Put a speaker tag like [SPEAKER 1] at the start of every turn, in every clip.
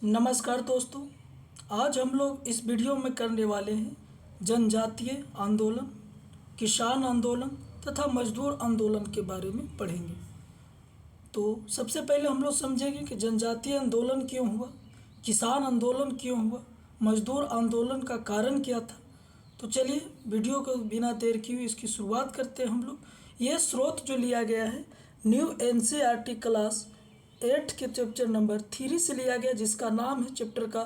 [SPEAKER 1] नमस्कार दोस्तों। आज हम लोग इस वीडियो में करने वाले हैं जनजातीय आंदोलन, किसान आंदोलन तथा मजदूर आंदोलन के बारे में पढ़ेंगे। तो सबसे पहले हम लोग समझेंगे कि जनजातीय आंदोलन क्यों हुआ, किसान आंदोलन क्यों हुआ, मजदूर आंदोलन का कारण क्या था। तो चलिए वीडियो को बिना देर किए इसकी शुरुआत करते हैं हम लोग। ये स्रोत जो लिया गया है न्यू NCERT क्लास 8 के चैप्टर नंबर 3 से लिया गया, जिसका नाम है चैप्टर का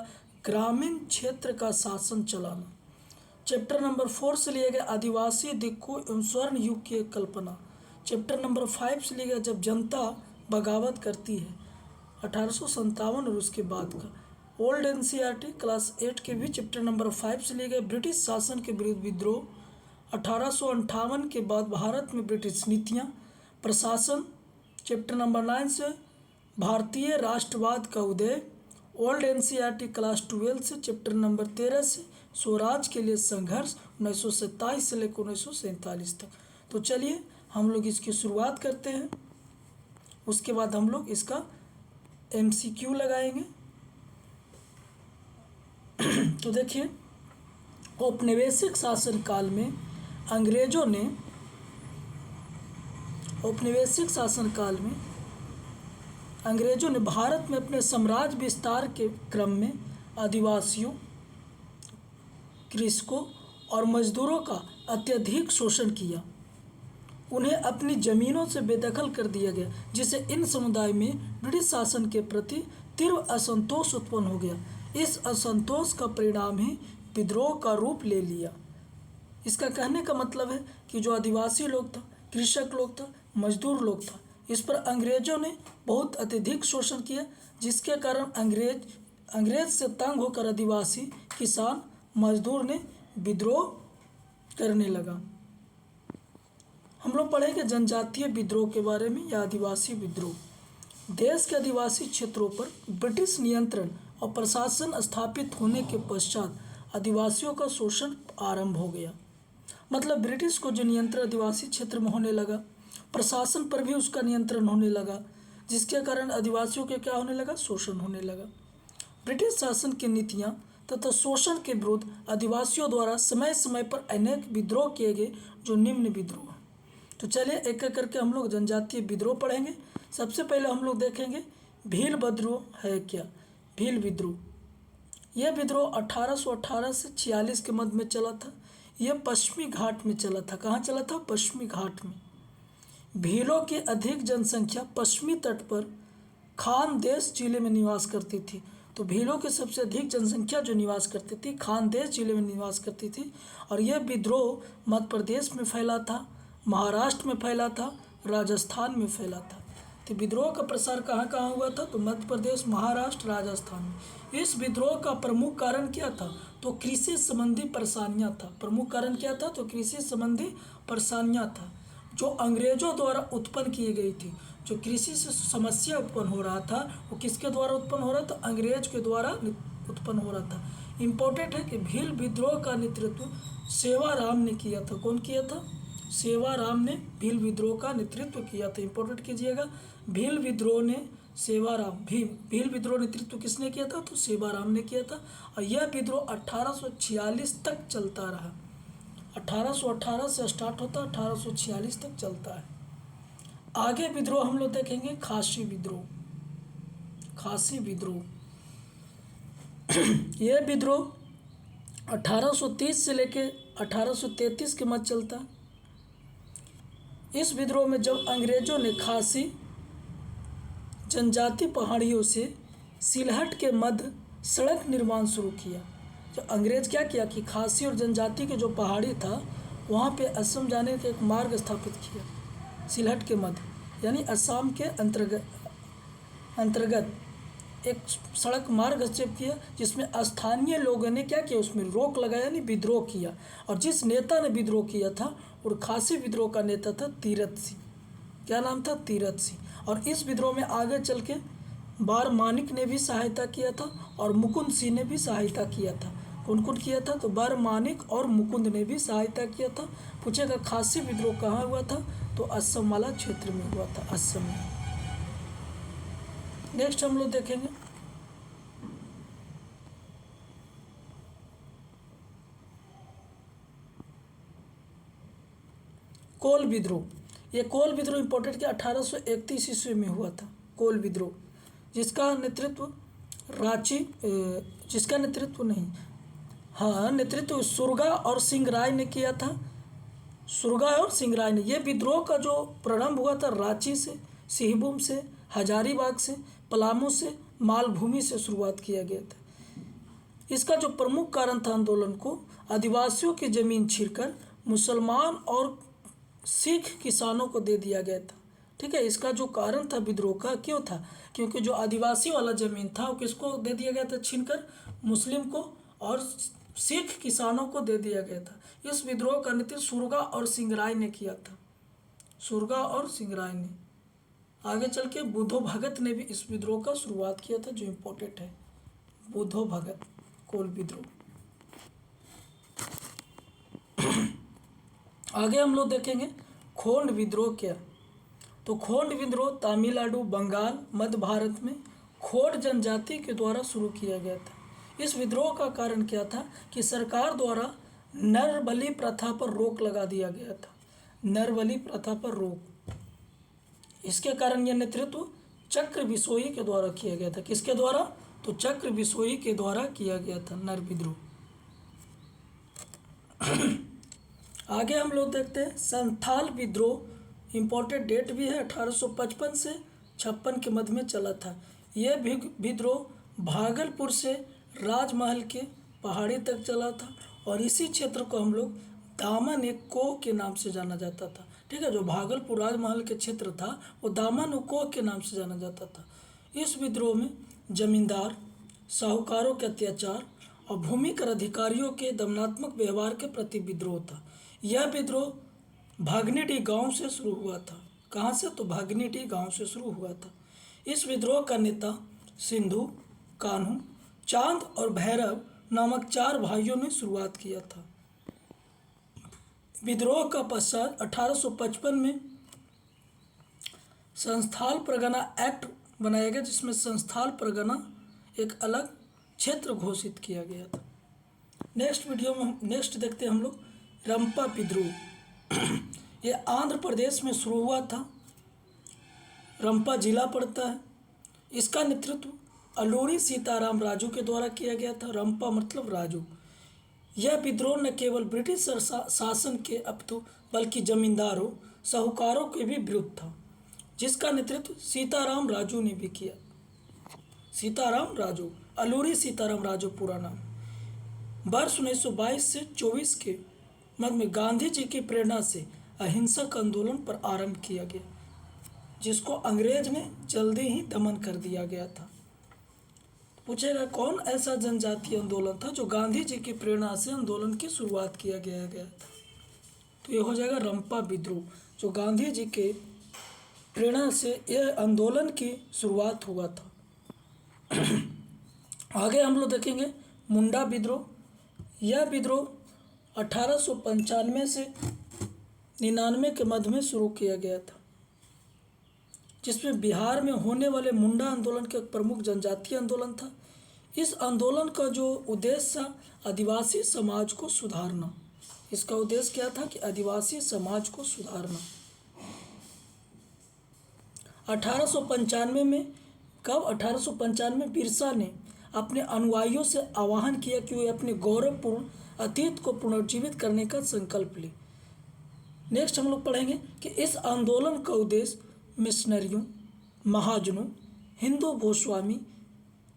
[SPEAKER 1] ग्रामीण क्षेत्र का शासन चलाना। चैप्टर नंबर 4 से लिया गया आदिवासी दिक्कू एवं स्वर्ण युग की कल्पना। चैप्टर नंबर 5 से लिया गया जब जनता बगावत करती है 1857 और उसके बाद का। ओल्ड NCERT क्लास 8 के भी चैप्टर नंबर 5 से लिए गए ब्रिटिश शासन के विरुद्ध विद्रोह 1858 के बाद भारत में ब्रिटिश नीतियाँ प्रशासन। चैप्टर नंबर 9 से भारतीय राष्ट्रवाद का उदय। ओल्ड NCERT क्लास 12 से चैप्टर नंबर 13 से स्वराज के लिए संघर्ष 1927 से लेकर 1947 तक। तो चलिए हम लोग इसकी शुरुआत करते हैं, उसके बाद हम लोग इसका MCQ लगाएंगे। तो देखिए, औपनिवेशिक शासन काल में अंग्रेजों ने भारत में अपने साम्राज्य विस्तार के क्रम में आदिवासियों, कृषकों और मजदूरों का अत्यधिक शोषण किया। उन्हें अपनी ज़मीनों से बेदखल कर दिया गया, जिससे इन समुदाय में ब्रिटिश शासन के प्रति तीव्र असंतोष उत्पन्न हो गया। इस असंतोष का परिणाम ही विद्रोह का रूप ले लिया। इसका कहने का मतलब है कि जो आदिवासी लोग था, कृषक लोग था, मजदूर लोग था, इस पर अंग्रेज़ों ने बहुत अत्यधिक शोषण किया, जिसके कारण अंग्रेज से तंग होकर आदिवासी, किसान, मजदूर ने विद्रोह करने लगा। हम लोग पढ़ेंगे जनजातीय विद्रोह के बारे में या आदिवासी विद्रोह। देश के आदिवासी क्षेत्रों पर ब्रिटिश नियंत्रण और प्रशासन स्थापित होने के पश्चात आदिवासियों का शोषण आरंभ हो गया। मतलब ब्रिटिश को जो नियंत्रण आदिवासी क्षेत्र में होने लगा, प्रशासन पर भी उसका नियंत्रण होने लगा, जिसके कारण आदिवासियों के क्या होने लगा, शोषण होने लगा। ब्रिटिश शासन की नीतियाँ तथा शोषण के विरुद्ध आदिवासियों द्वारा समय समय पर अनेक विद्रोह किए गए, जो निम्न विद्रोह। तो चलिए एक एक करके हम लोग जनजातीय विद्रोह पढ़ेंगे। सबसे पहले हम लोग देखेंगे भील विद्रोह है क्या। भील विद्रोह, यह विद्रोह 1818 से 46 के मध्य में चला था। यह पश्चिमी घाट में चला था। कहाँ चला था? पश्चिमी घाट में। भीलों की अधिक जनसंख्या पश्चिमी तट पर खानदेश जिले में निवास करती थी। तो भीलों की सबसे अधिक जनसंख्या जो निवास करती थी खानदेश जिले में निवास करती थी। और यह विद्रोह मध्य प्रदेश में फैला था, महाराष्ट्र में फैला था, राजस्थान में फैला था। तो विद्रोह का प्रसार कहाँ कहाँ हुआ था? तो मध्य प्रदेश, महाराष्ट्र, राजस्थान में। इस विद्रोह का प्रमुख कारण क्या था? तो कृषि संबंधी परेशानियाँ था। प्रमुख कारण क्या था? तो कृषि संबंधी परेशानियाँ था, जो अंग्रेजों द्वारा उत्पन्न की गई थी। जो कृषि से समस्या उत्पन्न हो रहा था वो किसके द्वारा उत्पन्न हो रहा था? अंग्रेज के द्वारा उत्पन्न हो रहा था। इम्पोर्टेंट है कि भील विद्रोह का नेतृत्व सेवाराम ने किया था। कौन किया था? सेवाराम ने भील विद्रोह का नेतृत्व किया था। इंपॉर्टेंट कीजिएगा, भील विद्रोह नेतृत्व किसने किया था? तो सेवाराम ने किया था। और यह विद्रोह 1846 तक चलता रहा। 1818 से स्टार्ट होता है, 1846 तक चलता है। आगे विद्रोह हम लोग देखेंगे खासी विद्रोह। यह विद्रोह 1830 से लेकर 1833 के मध्य चलता है। इस विद्रोह में जब अंग्रेजों ने खासी जनजाति पहाड़ियों से सिलहट के मध्य सड़क निर्माण शुरू किया। तो अंग्रेज क्या किया कि खासी और जनजाति के जो पहाड़ी था वहाँ पे असम जाने का एक मार्ग स्थापित किया, सिलहट के मध्य, यानी असम के अंतर्गत एक सड़क मार्ग स्थापित किया, जिसमें स्थानीय लोगों ने क्या किया, उसमें रोक लगाया, यानी विद्रोह किया। और जिस नेता ने विद्रोह किया था और खासी विद्रोह का नेता था तीरथ सिंह। क्या नाम था? तीरथ सिंह। और इस विद्रोह में आगे चल के बार मानिक ने भी सहायता किया था और मुकुंद सिंह ने भी सहायता किया था। कौन कौन किया था? तो बार मानिक और मुकुंद ने भी सहायता किया था। पूछेगा खासी विद्रोह कहाँ हुआ था? तो असम वाला क्षेत्र में हुआ था, असम में। नेक्स्ट हम लोग देखेंगे कोल विद्रोह, ये कोल विद्रोह इम्पोर्टेंट कि 1831 ईस्वी में हुआ था कोल विद्रोह, जिसका नेतृत्व जिसका नेतृत्व नहीं, हाँ नेतृत्व सुरगा और सिंह राय ने किया था। सुरगा और सिंह राय ने, ये विद्रोह का जो प्रारंभ हुआ था रांची से, सिंहभूम से, हजारीबाग से, पलामू से, मालभूमि से शुरुआत किया गया था। इसका जो प्रमुख कारण था आंदोलन को आदिवासियों की जमीन छीनकर मुसलमान और सिख किसानों को दे दिया गया था। ठीक है, इसका जो कारण था विद्रोह का क्यों था, क्योंकि जो आदिवासी वाला जमीन था वो किसको दे दिया गया था, छीनकर मुस्लिम को और सिख किसानों को दे दिया गया था। इस विद्रोह का नेतृत्व सुरगा और सिंह राय ने किया था, सुरगा और सिंह राय ने। आगे चल के बुद्धो भगत ने भी इस विद्रोह का शुरुआत किया था, जो इम्पोर्टेंट है, बुद्धो भगत, कोल विद्रोह। आगे हम लोग देखेंगे खोंड विद्रोह क्या। तो खोंड विद्रोह तमिलनाडु, बंगाल, मध्य भारत में खोंड जनजाति के द्वारा शुरू किया गया था। इस विद्रोह का कारण क्या था कि सरकार द्वारा नर बलि प्रथा पर रोक लगा दिया गया था, नर बलि प्रथा पर रोक। इसके कारण यह नेतृत्व चक्र बिसोई के द्वारा किया गया था। किसके द्वारा, तो चक्र बिसोई के द्वारा किया गया था नर विद्रोह। आगे हम लोग देखते हैं संथाल विद्रोह, इम्पोर्टेंट डेट भी है, 1855 से 56 के मध्य में चला था। यह विद्रोह भागलपुर से राजमहल के पहाड़ी तक चला था और इसी क्षेत्र को हम लोग दामन एक कोह के नाम से जाना जाता था। ठीक है, जो भागलपुर राजमहल के क्षेत्र था वो दामन कोह के नाम से जाना जाता था। इस विद्रोह में जमींदार, साहूकारों के अत्याचार और भूमिकर अधिकारियों के दमनात्मक व्यवहार के प्रति विद्रोह था। यह विद्रोह भागनीडीह गांव से शुरू हुआ था। कहाँ से, तो भागनीडीह गांव से शुरू हुआ था। इस विद्रोह का नेता सिंधु, कान्हू, चांद और भैरव नामक 4 भाइयों ने शुरुआत किया था। विद्रोह का पश्चात 1855 में संस्थाल परगना एक्ट बनाया गया, जिसमें संस्थाल परगना एक अलग क्षेत्र घोषित किया गया था। नेक्स्ट वीडियो में नेक्स्ट देखते हैं हम लोग रंपा विद्रोह। ये आंध्र प्रदेश में शुरू हुआ था, रंपा जिला पड़ता है। इसका नेतृत्व अलूरी सीताराम राजू के द्वारा किया गया था। रंपा मतलब राजू। यह विद्रोह न केवल ब्रिटिश शासन के अपितु बल्कि जमींदारों, साहूकारों के भी विरुद्ध था, जिसका नेतृत्व सीताराम राजू ने भी किया। सीताराम राजू, अलूरी सीताराम राजू पूरा नाम। वर्ष 1922 से 24 के मध्य में गांधी जी की प्रेरणा से अहिंसक आंदोलन पर आरंभ किया गया, जिसको अंग्रेज ने जल्दी ही दमन कर दिया गया था। पूछेगा कौन ऐसा जनजातीय आंदोलन था जो गांधी जी की प्रेरणा से आंदोलन की शुरुआत किया गया था, तो ये हो जाएगा रंपा विद्रोह, जो गांधी जी के प्रेरणा से यह आंदोलन की शुरुआत हुआ था। आगे हम लोग देखेंगे मुंडा विद्रोह। यह विद्रोह 1895 से 99 के मध्य में शुरू किया गया था, जिसमें बिहार में होने वाले मुंडा आंदोलन का एक प्रमुख जनजातीय आंदोलन था। इस आंदोलन का जो उद्देश्य था आदिवासी समाज को सुधारना। इसका उद्देश्य क्या था कि आदिवासी समाज को सुधारना। 1895 में कब 1895 में बिरसा ने अपने अनुयायियों से आह्वान किया कि वे अपने गौरवपूर्ण अतीत को पुनर्जीवित करने का संकल्प लें। नेक्स्ट हम लोग पढ़ेंगे कि इस आंदोलन का उद्देश्य मिशनरियों, महाजनों, हिंदू भूस्वामी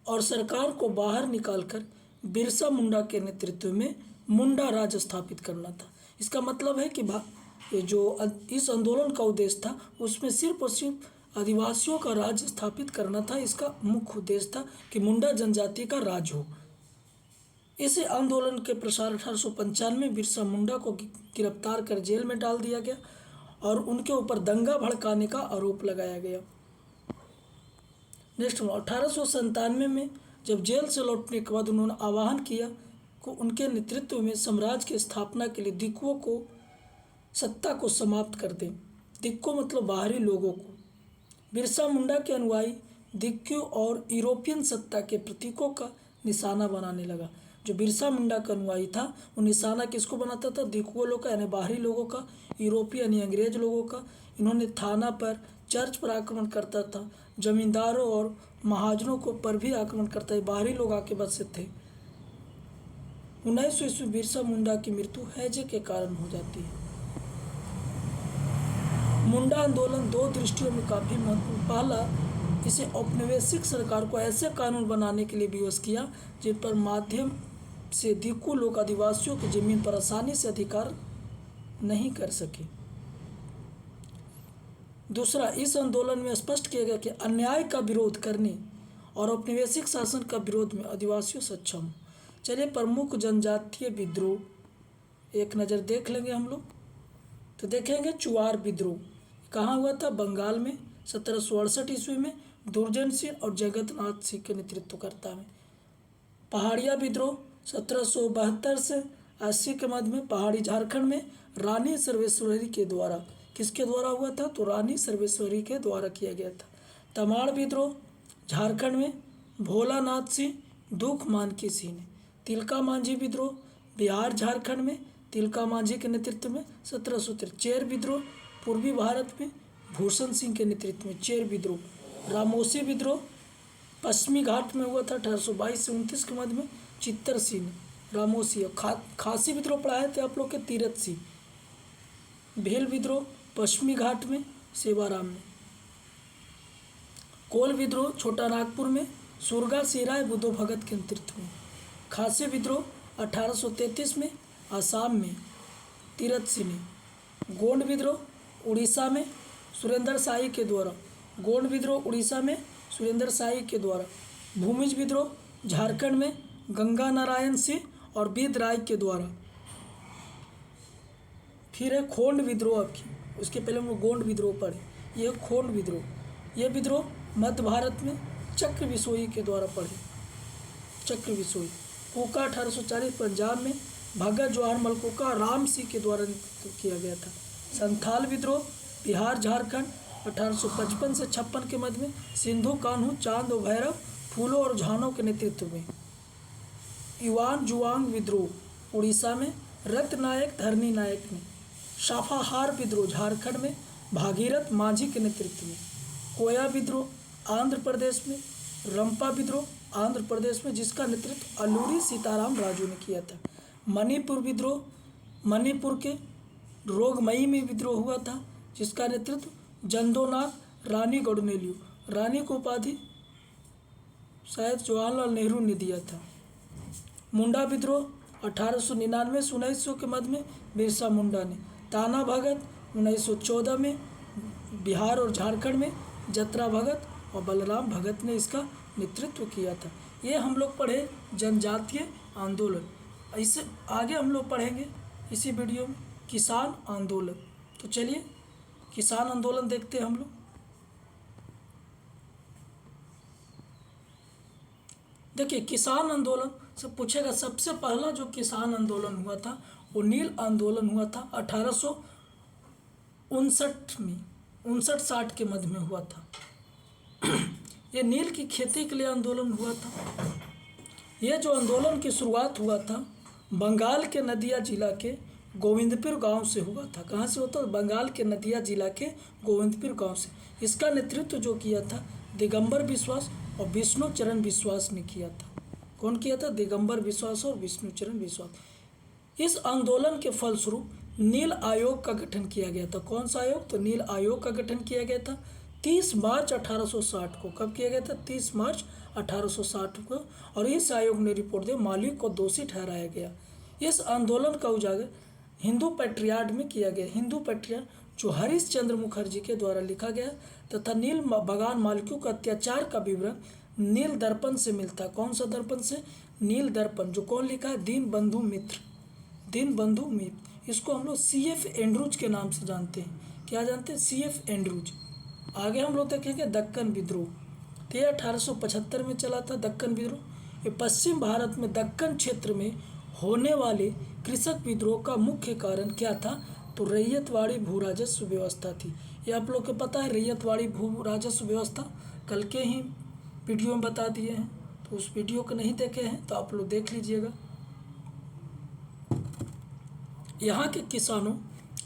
[SPEAKER 1] और सरकार को बाहर निकालकर बिरसा मुंडा के नेतृत्व में मुंडा राज स्थापित करना था। इसका मतलब है कि ये जो इस आंदोलन का उद्देश्य था उसमें सिर्फ और सिर्फ आदिवासियों का राज्य स्थापित करना था। इसका मुख्य उद्देश्य था कि मुंडा जनजाति का राज हो। इस आंदोलन के प्रसार 1895 में बिरसा मुंडा को गिरफ्तार कर जेल में डाल दिया गया और उनके ऊपर दंगा भड़काने का आरोप लगाया गया। नेक्स्ट 1897 में जब जेल से लौटने के बाद उन्होंने आह्वान किया कि उनके नेतृत्व में साम्राज्य की स्थापना के लिए दिक्कुओं को सत्ता को समाप्त कर दें। दिक्कु मतलब बाहरी लोगों को। बिरसा मुंडा के अनुयायी दिक्कु और यूरोपियन सत्ता के प्रतीकों का निशाना बनाने लगा। जो बिरसा मुंडा का अनुयायी था वो निशाना किसको बनाता था? दिकुओं लोगों का, यानी बाहरी लोगों का, यूरोपीय यानी अंग्रेज लोगों का। इन्होंने थाना पर, चर्च पर आक्रमण करता था, जमींदारों और महाजनों को पर भी आक्रमण करता है, बाहरी लोग आके बसे थे। 1900 ईस्वी बिरसा मुंडा की मृत्यु हैजे के कारण हो जाती है। मुंडा आंदोलन दो दृष्टियों में काफ़ी महत्वपूर्ण। पहला, इसे औपनिवेशिक सरकार को ऐसे कानून बनाने के लिए विवश किया जिन पर माध्यम से दिक्कू लोग आदिवासियों की जमीन पर आसानी से अधिकार नहीं कर सके। दूसरा, इस आंदोलन में स्पष्ट किया गया कि अन्याय का विरोध करने और औपनिवेशिक शासन का विरोध में आदिवासियों सक्षम। चलिए प्रमुख जनजातीय विद्रोह एक नज़र देख लेंगे हम लोग। तो देखेंगे चुआर विद्रोह कहाँ हुआ था? बंगाल में 1768 ईस्वी में दुर्जन सिंह और जगतनाथ सिंह के नेतृत्व करता में। पहाड़िया विद्रोह 1772 से 80 के मध्य में पहाड़ी झारखंड में रानी सर्वेश्वरी के द्वारा, किसके द्वारा हुआ था? तो रानी सर्वेश्वरी के द्वारा किया गया था। तमाड़ विद्रोह झारखंड में भोलानाथ सिंह, दुख मानकी सिंह ने। तिलका मांझी विद्रोह बिहार झारखंड में तिलका मांझी के नेतृत्व में 1773। चेर विद्रोह पूर्वी भारत में भूषण सिंह के नेतृत्व में चेर विद्रोह। रामोसी विद्रोह पश्चिमी घाट में हुआ था 1822 से 29 के मध्य में चित्तर सिंह ने। रामोसी खासी विद्रोह पढ़ाए थे आप लोग के तीरथ सिंह। भेल विद्रोह पश्चिमी घाट में सेवाराम ने। कोल विद्रोह छोटा नागपुर में सुरगा सिंह राय बुद्धो भगत के नेतृत्व में। खासी विद्रोह 1833 में आसाम में तीरथ सिंह ने। गोंड विद्रोह उड़ीसा में सुरेंद्र शाही के द्वारा। गोंड विद्रोह उड़ीसा में सुरेंद्र शाही के द्वारा। भूमिज विद्रोह झारखंड में गंगा नारायण सिंह और बिद राय के द्वारा। फिर है खोंड विद्रोह आपकी, उसके पहले हम लोग गोंड विद्रोह पढ़े, ये खोंड विद्रोह। ये विद्रोह मध्य भारत में चक्र बिसोई के द्वारा पढ़े। चक्र बिसोई। कोका 1840 पंजाब में भगत जवाहर मलकोका राम सिंह के द्वारा नेतृत्व किया गया था। संथाल विद्रोह बिहार झारखंड 1855 से 56 के मध्य में सिंधु कान्हू चांद और भैरव फूलों और झानों के नेतृत्व में। युवान जुआंग विद्रोह उड़ीसा में रत्नायक धरनी नायक ने। साफाहार विद्रोह झारखंड में भागीरथ माझी के नेतृत्व में। कोया विद्रोह आंध्र प्रदेश में। रंपा विद्रोह आंध्र प्रदेश में, जिसका नेतृत्व अल्लूरी सीताराम राजू ने किया था। मणिपुर विद्रोह मणिपुर के रोगमई में विद्रोह हुआ था, जिसका नेतृत्व जंदोनाग रानी गौडनेलियो। रानी को उपाधि शायद जवाहरलाल नेहरू ने दिया था। मुंडा विद्रोह 1899 से 1900 के मध्य में बिरसा मुंडा ने। ताना भगत 1914 में बिहार और झारखंड में जतरा भगत और बलराम भगत ने इसका नेतृत्व किया था। ये हम लोग पढ़े जनजातीय आंदोलन। इससे आगे हम लोग पढ़ेंगे इसी वीडियो में किसान आंदोलन। तो चलिए किसान आंदोलन देखते हैं हम लोग। देखिए किसान आंदोलन से पूछेगा, सबसे पहला जो किसान आंदोलन हुआ था वो नील आंदोलन हुआ था 1859 में, 59-60 के मध्य में हुआ था। ये नील की खेती के लिए आंदोलन हुआ था। ये जो आंदोलन की शुरुआत हुआ था बंगाल के नदिया जिला के गोविंदपुर गांव से हुआ था। कहाँ से होता? बंगाल के नदिया जिला के गोविंदपुर गांव से। इसका नेतृत्व जो किया था दिगंबर विश्वास और विष्णु चरण विश्वास ने किया था। कौन किया था? दिगंबर विश्वास और विष्णु चरण विश्वास। इस आंदोलन के फलस्वरूप नील आयोग का गठन किया गया था। कौन सा आयोग? तो नील आयोग का गठन किया गया था 30 मार्च 1860 को। कब किया गया था? 30 मार्च 1860 को। और इस आयोग ने रिपोर्ट दी, मालिक को दोषी ठहराया गया। इस आंदोलन का उजागर हिंदू पैट्रियार्ड में किया गया। हिंदू पैट्रियार्ड जो हरीश चंद्र मुखर्जी के द्वारा लिखा गया तथा नील बागान मालिकों का अत्याचार का विवरण नील दर्पण से मिलता है। कौन सा दर्पण से? नील दर्पण। जो कौन लिखा है? दीन बंधु मित्र। दीन बंधु मित्र। इसको हम लोग CF एंड्रूज के नाम से जानते हैं। क्या जानते हैं? CF Andrews. आगे हम लोग देखेंगे दक्कन विद्रोह। तो ये 1875 में चला था दक्कन विद्रोह। ये पश्चिम भारत में दक्कन क्षेत्र में होने वाले कृषक विद्रोह का मुख्य कारण क्या था? तो रैयतवाड़ी भू राजस्व व्यवस्था थी। ये आप लोग को पता है, रैयतवाड़ी भू राजस्व व्यवस्था कल के ही वीडियो में बता दिए हैं। तो उस वीडियो को नहीं देखे हैं तो आप लोग देख लीजिएगा। यहाँ के किसानों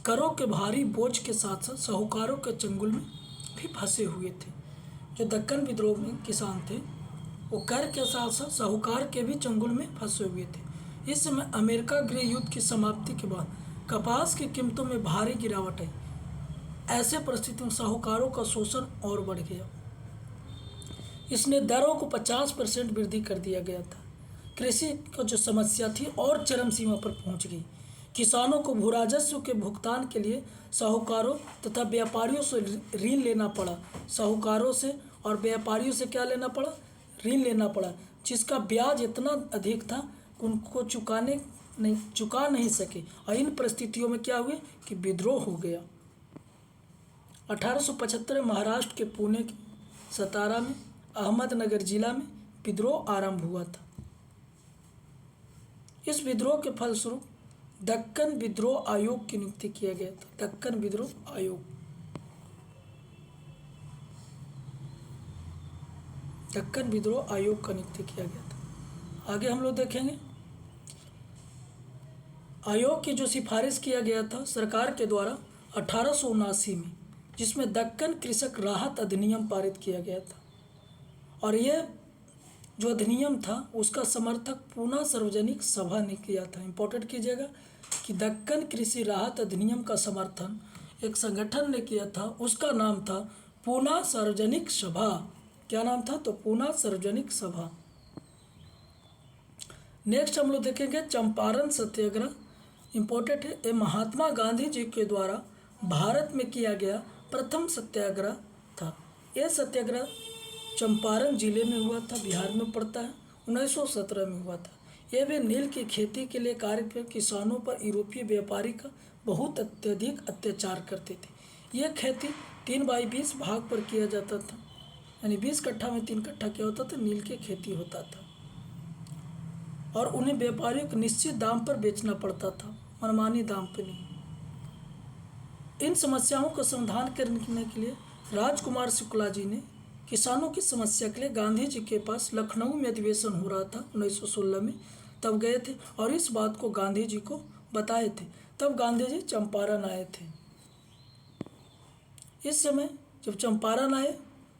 [SPEAKER 1] करों के भारी बोझ के साथ साथ साहूकारों के चंगुल में भी फंसे हुए थे। जो दक्कन विद्रोह में किसान थे वो कर के साथ साथ साहूकार के भी चंगुल में फंसे हुए थे। इस समय अमेरिका गृह युद्ध की समाप्ति के बाद कपास की कीमतों में भारी गिरावट आई। ऐसे परिस्थितियों में साहूकारों का शोषण और बढ़ गया। इसने दरों को 50% वृद्धि कर दिया गया था। कृषि की जो समस्या थी और चरम सीमा पर पहुंच गई। किसानों को भू राजस्व के भुगतान के लिए साहूकारों तथा व्यापारियों से ऋण लेना पड़ा। साहूकारों से और व्यापारियों से क्या लेना पड़ा? ऋण लेना पड़ा, जिसका ब्याज इतना अधिक था उनको चुका नहीं सके। और इन परिस्थितियों में क्या हुए कि विद्रोह हो गया। 1875 में महाराष्ट्र के पुणे के सतारा में अहमदनगर जिला में विद्रोह आरंभ हुआ था। इस विद्रोह के फलस्वरूप दक्कन विद्रोह आयोग की नियुक्ति किया गया था। दक्कन विद्रोह आयोग, दक्कन विद्रोह आयोग का नियुक्ति किया गया था। आगे हम लोग देखेंगे आयोग की जो सिफारिश किया गया था सरकार के द्वारा 1879 में, जिसमें दक्कन कृषक राहत अधिनियम पारित किया गया था। और यह जो अधिनियम था उसका समर्थक पूना सार्वजनिक सभा ने किया था। इंपॉर्टेंट कीजिएगा कि दक्कन कृषि राहत अधिनियम का समर्थन एक संगठन ने किया था। उसका नाम था पूना सार्वजनिक सभा। क्या नाम था? तो पूना सार्वजनिक सभा। नेक्स्ट हम लोग देखेंगे चंपारण सत्याग्रह। इंपॉर्टेंट है, ये महात्मा गांधी जी के द्वारा भारत में किया गया प्रथम सत्याग्रह था। यह सत्याग्रह चंपारण जिले में हुआ था, बिहार में पड़ता है। 1917 में हुआ था। यह भी नील की खेती के लिए कार्य कर किसानों पर यूरोपीय व्यापारी का बहुत अत्यधिक अत्याचार करते थे। यह खेती 3/20 भाग पर किया जाता था, यानी 20 कट्ठा में 3 कट्ठा क्या होता था? नील की खेती होता था। और उन्हें व्यापारियों को निश्चित दाम पर बेचना पड़ता था, मनमानी दाम पर नहीं। इन समस्याओं का समाधान करने के लिए राजकुमार शुक्ला जी ने किसानों की समस्या के लिए गांधी जी के पास लखनऊ में अधिवेशन हो रहा था 1916 में, तब गए थे और इस बात को गांधी जी को बताए थे। तब गांधी जी चंपारण आए थे। इस समय जब चंपारण आए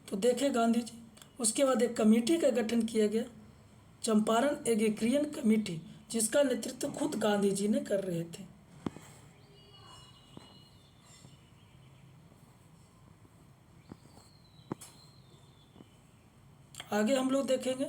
[SPEAKER 1] तो देखे गांधी जी, उसके बाद एक कमेटी का गठन किया गया, चंपारण एग्रीकल्चर कमेटी, जिसका नेतृत्व खुद गांधी जी ने कर रहे थे। आगे हम लोग देखेंगे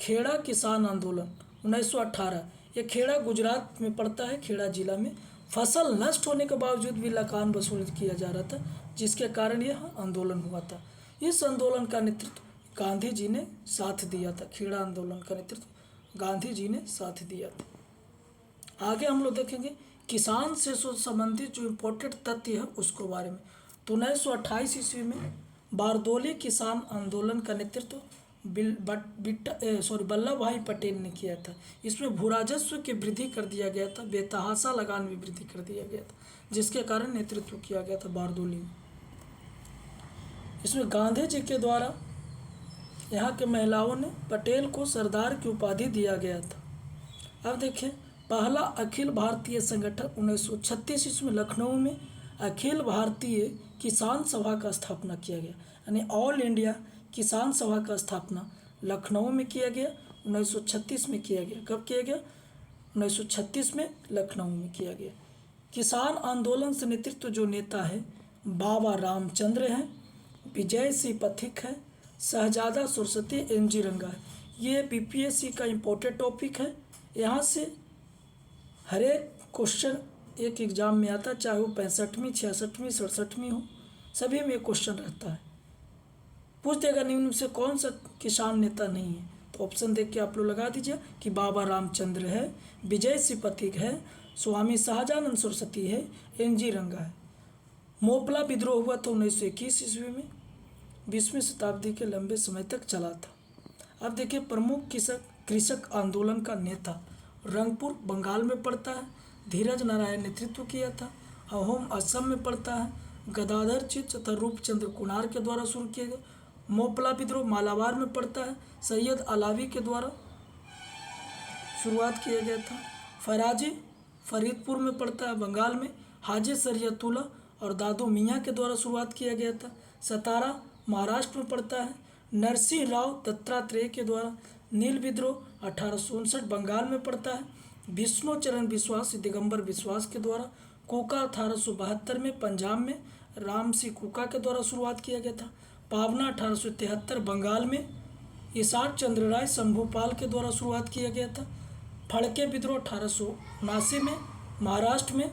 [SPEAKER 1] खेड़ा किसान आंदोलन 1918। ये खेड़ा गुजरात में पड़ता है, खेड़ा जिला में। फसल नष्ट होने के बावजूद भी लकान वसूल किया जा रहा था, जिसके कारण यह आंदोलन हुआ था। इस आंदोलन का नेतृत्व गांधी जी ने साथ दिया था। खेड़ा आंदोलन का नेतृत्व गांधी जी ने साथ दिया था। आगे हम लोग देखेंगे किसान से संबंधित जो इम्पोर्टेंट तथ्य है उसको बारे में। तो 1928 ईस्वी में बारदोली किसान आंदोलन का नेतृत्व वल्लभ भाई पटेल ने किया था। इसमें भू राजस्व की वृद्धि कर दिया गया था, बेतहाशा लगान में वृद्धि कर दिया गया था, जिसके कारण नेतृत्व किया गया था बारदोली में। इसमें गांधी जी के द्वारा यहाँ के महिलाओं ने पटेल को सरदार की उपाधि दिया गया था। अब देखिए पहला अखिल भारतीय संगठन 1936 ईस्वी में लखनऊ में अखिल भारतीय किसान सभा का स्थापना किया गया, यानी ऑल इंडिया किसान सभा का स्थापना लखनऊ में किया गया। 1936 में किया गया। कब किया गया? 1936 में लखनऊ में किया गया। किसान आंदोलन से नेतृत्व जो नेता है बाबा रामचंद्र हैं, विजय सिंह पथिक है, शहजादा सरस्वती एनजी रंगा है। ये बीपीएससी का इम्पोर्टेंट टॉपिक है। यहाँ से हर एक क्वेश्चन एक एग्जाम में आता, चाहे वो 65वीं 66वीं 67वीं हो, सभी में क्वेश्चन रहता है। पूछ देगा निम्न से कौन सा किसान नेता नहीं है, तो ऑप्शन देख के आप लोग लगा दीजिए कि बाबा रामचंद्र है, विजय सिंह पथिक है, स्वामी शाहजानंद सरस्वती है, एनजी रंगा है। मोपला विद्रोह हुआ था 1921 ईस्वी में, 20वीं शताब्दी के लंबे समय तक चला था। अब देखिए प्रमुख कृषक आंदोलन का नेता रंगपुर बंगाल में पड़ता है, धीरज नारायण नेतृत्व किया था। अहोम असम में पड़ता है, गदाधर चित्त तथा रूपचंद्र कुनार के द्वारा शुरू किया गया। मोपला विद्रोह मालाबार में पड़ता है, सैयद अलावी के द्वारा शुरुआत किया गया था। फराजी फरीदपुर में पड़ता है बंगाल में। हाजी शरीयतुल्लाह और दादू मियाँ के द्वारा शुरुआत किया गया था। सतारा महाराष्ट्र में पड़ता है। नरसिंह राव दत्तात्रेय के द्वारा। नील विद्रोह 1859 बंगाल में पड़ता है। विष्णु चरण विश्वास दिगंबर विश्वास के द्वारा। कूका 1872 में पंजाब में राम सिंह कूका के द्वारा शुरुआत किया गया था। पावना 1873 बंगाल में ईसाक चंद्र राय शंभूपाल के द्वारा शुरुआत किया गया था। फड़के विद्रोह 1879 में महाराष्ट्र में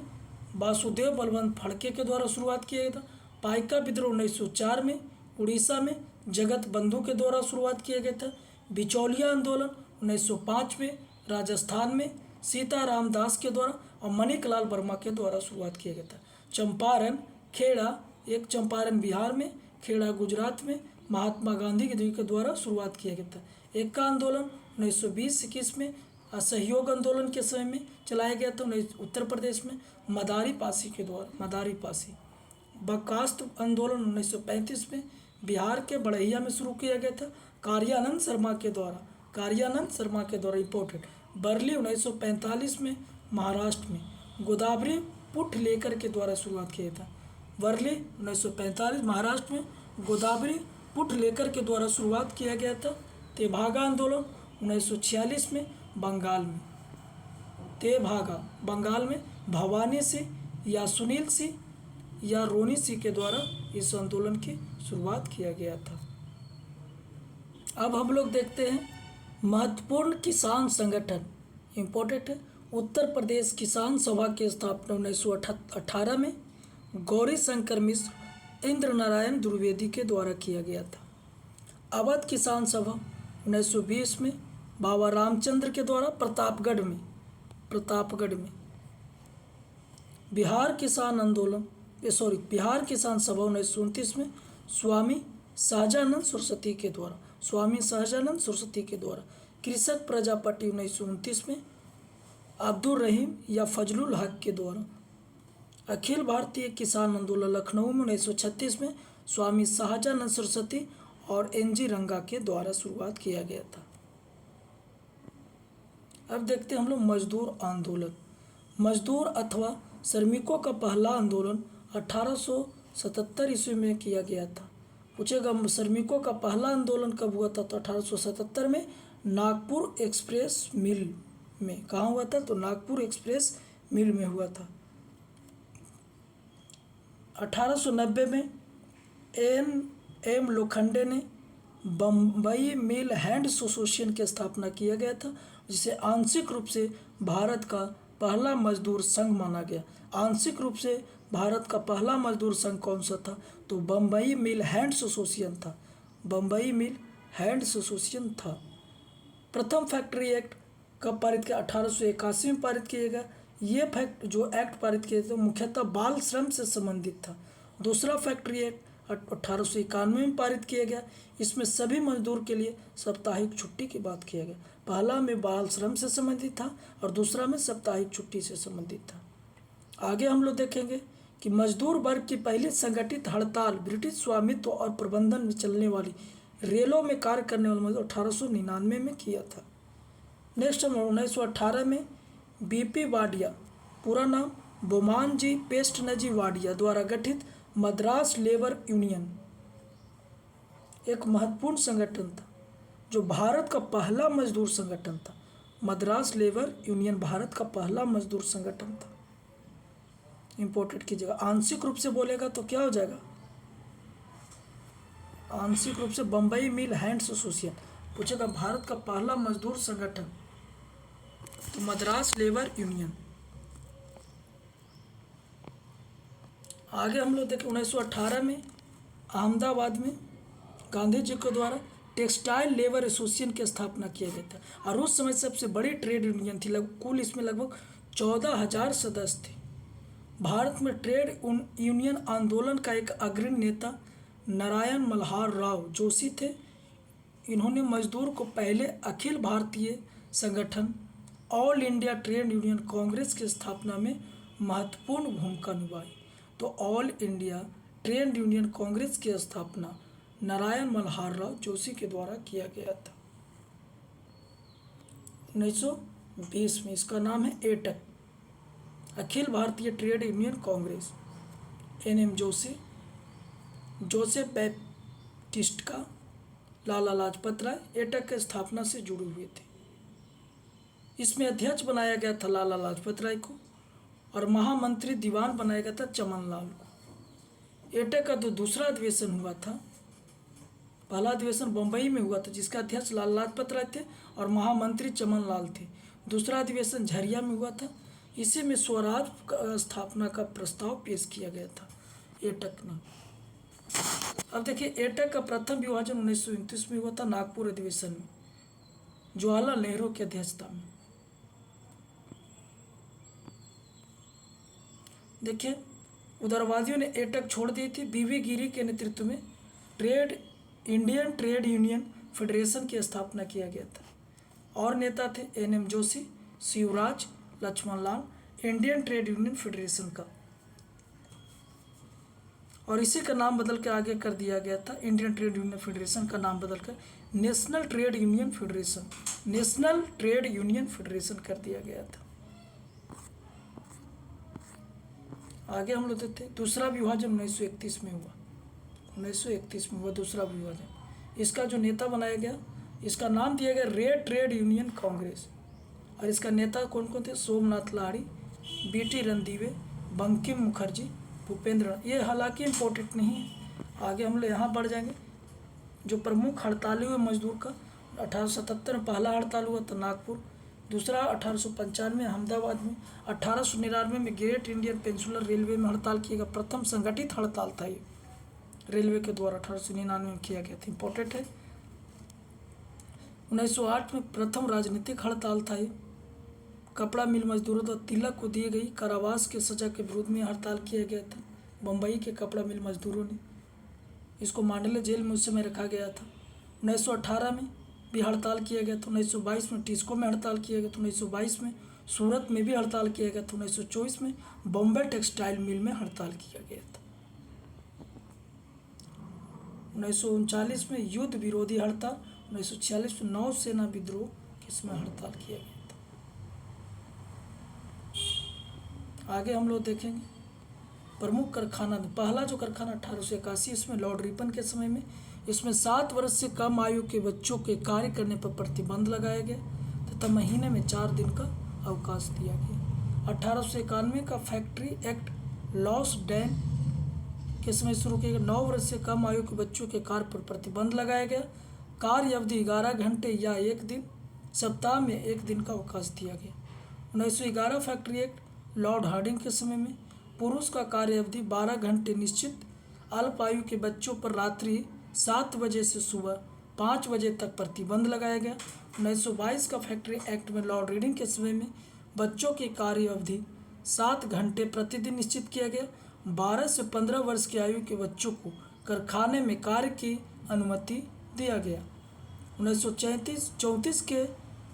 [SPEAKER 1] वासुदेव बलवंत फड़के के द्वारा शुरुआत किया गया था। पाइका विद्रोह 1904 में उड़ीसा में जगत बंधु के द्वारा शुरुआत किया गया था। बिचौलिया आंदोलन 1905 में राजस्थान में सीताराम दास के द्वारा और मणिकलाल वर्मा के द्वारा शुरुआत किया गया था। चंपारण खेड़ा, एक चंपारण बिहार में, खेड़ा गुजरात में महात्मा गांधी जी के द्वारा शुरुआत किया गया था। एक्का आंदोलन 1920-21 में असहयोग आंदोलन के समय में चलाया गया था। उत्तर प्रदेश में मदारी पासी के द्वारा, मदारी पासी। बर्खास्त आंदोलन 1935 में बिहार के बड़हिया में शुरू किया गया था कार्यानंद शर्मा के द्वारा, कार्यानंद शर्मा के द्वारा इम्पोर्टेड। बरली 1945 में महाराष्ट्र में गोदावरी पुट लेकर के द्वारा शुरुआत किया था। वर्ली 1945 महाराष्ट्र में गोदावरी पुट लेकर के द्वारा शुरुआत किया गया था। तेभागा आंदोलन 1946 में बंगाल में, तेभागा बंगाल में भवानी सिंह या सुनील सिंह या रोनी सिंह के द्वारा इस आंदोलन की शुरुआत किया गया था। अब हम लोग देखते हैं महत्वपूर्ण किसान संगठन, इम्पोर्टेंट है। उत्तर प्रदेश किसान सभा की स्थापना 1918 में गौरी शंकर मिश्र, इंद्र नारायण द्विवेदी के द्वारा किया गया था। अवध किसान सभा 1920 में बाबा रामचंद्र के द्वारा प्रतापगढ़ में बिहार किसान सभा 1929 में स्वामी सहजानंद सरस्वती के द्वारा। कृषक प्रजा पार्टी 1929 में अब्दुल रहीम या फजलुल हक के द्वारा। अखिल भारतीय किसान आंदोलन लखनऊ में 1936 में स्वामी सहजानंद सरस्वती और NG रंगा के द्वारा शुरुआत किया गया था। अब देखते हैं हम लोग मजदूर आंदोलन। मजदूर अथवा श्रमिकों का पहला आंदोलन 1877 ईस्वी में किया गया था। पूछेगा श्रमिकों का पहला आंदोलन कब हुआ था, तो 1877 में नागपुर एक्सप्रेस मिल में। कहाँ हुआ था, तो नागपुर एक्सप्रेस मिल में हुआ था। 1890 में M लोखंडे ने बम्बई मिल हैंड एसोसिएशन की स्थापना किया गया था, जिसे आंशिक रूप से भारत का पहला मजदूर संघ माना गया। आंशिक रूप से भारत का पहला मजदूर संघ कौन सा था, तो बम्बई मिल हैंड एसोसिएशन था। बम्बई मिल हैंड एसोसिएशन था। प्रथम फैक्ट्री एक्ट कब पारित किया, 1881 में पारित किया गया। ये जो एक्ट पारित किया था मुख्यतः बाल श्रम से संबंधित था। दूसरा फैक्ट्री एक्ट 1891 में पारित किया गया। इसमें सभी मजदूर के लिए साप्ताहिक छुट्टी की बात किया गया। पहला में बाल श्रम से संबंधित था और दूसरा में साप्ताहिक छुट्टी से संबंधित था। आगे हम लोग देखेंगे कि मजदूर वर्ग की पहली संगठित हड़ताल ब्रिटिश स्वामित्व और प्रबंधन में चलने वाली रेलों में कार्य करने वाले मजदूर 1899 में किया था। नेक्स्ट 1918 में BP वाडिया, पूरा नाम बोमानजी पेस्टनजी वाडिया द्वारा गठित मद्रास लेबर यूनियन एक महत्वपूर्ण संगठन था, जो भारत का पहला मजदूर संगठन था। मद्रास लेबर यूनियन भारत का पहला मजदूर संगठन था। इंपोर्टेड कीजिएगा। आंशिक रूप से बोलेगा तो क्या हो जाएगा, आंशिक रूप से बम्बई मिल हैंड्स एसोसिएशन। पूछेगा भारत का पहला मजदूर संगठन, तो मद्रास लेबर यूनियन। आगे हम लोग देखें 1918 में अहमदाबाद में गांधी जी के द्वारा टेक्सटाइल लेबर एसोसिएशन की स्थापना किया गया था, और उस समय सबसे बड़ी ट्रेड यूनियन थी। कुल इसमें लगभग 14,000 सदस्य थे। भारत में ट्रेड यूनियन आंदोलन का एक अग्रणी नेता नारायण मल्हार राव जोशी थे। इन्होंने मजदूर को पहले अखिल भारतीय संगठन all India trade union Congress की स्थापना में महत्वपूर्ण भूमिका निभाई। तो all India trade union Congress की स्थापना नारायण मल्हार राव जोशी के द्वारा किया गया था 1920 में। इसका नाम है AITUC. Akhil Bharatiya trade union Congress, N M Joshi, Joseph Baptista, Lala Lajpat Rai AITUC की स्थापना से जुड़े हुए थे। इसमें अध्यक्ष बनाया गया था लाला लाजपत राय को और महामंत्री दीवान बनाया गया था चमन लाल को। एटक का जो दूसरा अधिवेशन हुआ था, पहला अधिवेशन बम्बई में हुआ था जिसका अध्यक्ष लाला लाजपत राय थे और महामंत्री चमन लाल थे। दूसरा अधिवेशन झरिया में हुआ था। इसी में स्वराज स्थापना का प्रस्ताव पेश किया गया था एटक ने। अब देखिए, एटक का प्रथम विभाजन 1929 में हुआ था नागपुर अधिवेशन में, जवाहरलाल नेहरू की अध्यक्षता में। देखिए, उदारवादियों ने एटक छोड़ दी थी। बीवी गिरी के नेतृत्व में इंडियन ट्रेड यूनियन फेडरेशन की स्थापना किया गया था और नेता थे एनएम जोशी, शिवराज, लक्ष्मण लाल, इंडियन ट्रेड यूनियन फेडरेशन का। और इसी का नाम बदल के आगे कर दिया गया था, इंडियन ट्रेड यूनियन फेडरेशन का नाम बदलकर नेशनल ट्रेड यूनियन फेडरेशन कर दिया गया था। आगे हम लोग देखते हैं दूसरा विभाजन 1931 में हुआ। 1931 में हुआ दूसरा विभाजन। इसका जो नेता बनाया गया, इसका नाम दिया गया रेड ट्रेड यूनियन कांग्रेस और इसका नेता कौन कौन थे? सोमनाथ लाहिड़ी, बीटी रणदीवे, बंकिम मुखर्जी, भूपेंद्र। ये हालांकि इम्पोर्टेंट नहीं है। आगे हम लोग यहाँ बढ़ जाएंगे। जो प्रमुख हड़ताली हुए मजदूर का 1877 में पहला हड़ताल हुआ था नागपुर, दूसरा 1895 में अहमदाबाद में, 1899 में ग्रेट इंडियन पेनिनसुलर रेलवे में हड़ताल किया गया। प्रथम संगठित हड़ताल था ये, रेलवे के द्वारा 1899 में किया गया था। इम्पोर्टेंट है। 1908 में प्रथम राजनीतिक हड़ताल था ये। कपड़ा मिल मजदूरों द्वारा तिलक को दी गई कारावास की सजा के विरोध में हड़ताल किया गया था। बम्बई के कपड़ा मिल मजदूरों ने इसको मांडले जेल में उस समय रखा गया था। 1918 में भी हड़ताल किया गया था। 1922 में टिस्को में हड़ताल किया गया था। 1922 में सूरत में भी हड़ताल किया गया था। 1924 में बॉम्बे टेक्सटाइल मिल में हड़ताल किया गया था। 1939 में युद्ध विरोधी हड़ताल, 1946 में नौसेना विद्रोह किसमें हड़ताल किया गया था। आगे हम लोग देखेंगे प्रमुख कारखाना। पहला जो कारखाना 1881, इसमें लॉर्ड रिपन के समय में, इसमें 7 वर्ष से कम आयु के बच्चों के कार्य करने पर प्रतिबंध लगाया गया तथा महीने में 4 दिन का अवकाश दिया गया। 1891 का फैक्ट्री एक्ट लॉस डैन के समय शुरू किया गया। 9 वर्ष से कम आयु के बच्चों के कार्य पर प्रतिबंध लगाया गया। कार्य अवधि 11 घंटे या 1 दिन, सप्ताह में 1 दिन का अवकाश दिया गया। 1911 फैक्ट्री एक्ट लॉर्ड हार्डिंग के समय में पुरुष का कार्य अवधि 12 घंटे निश्चित, अल्प आयु के बच्चों पर रात्रि 7 बजे से सुबह 5 बजे तक प्रतिबंध लगाया गया। 1922 का फैक्ट्री एक्ट में लॉर्ड रीडिंग के समय में बच्चों की कार्य अवधि 7 घंटे प्रतिदिन निश्चित किया गया। 12 से 15 वर्ष की आयु के बच्चों को कारखाने में कार्य की अनुमति दिया गया। 1934 के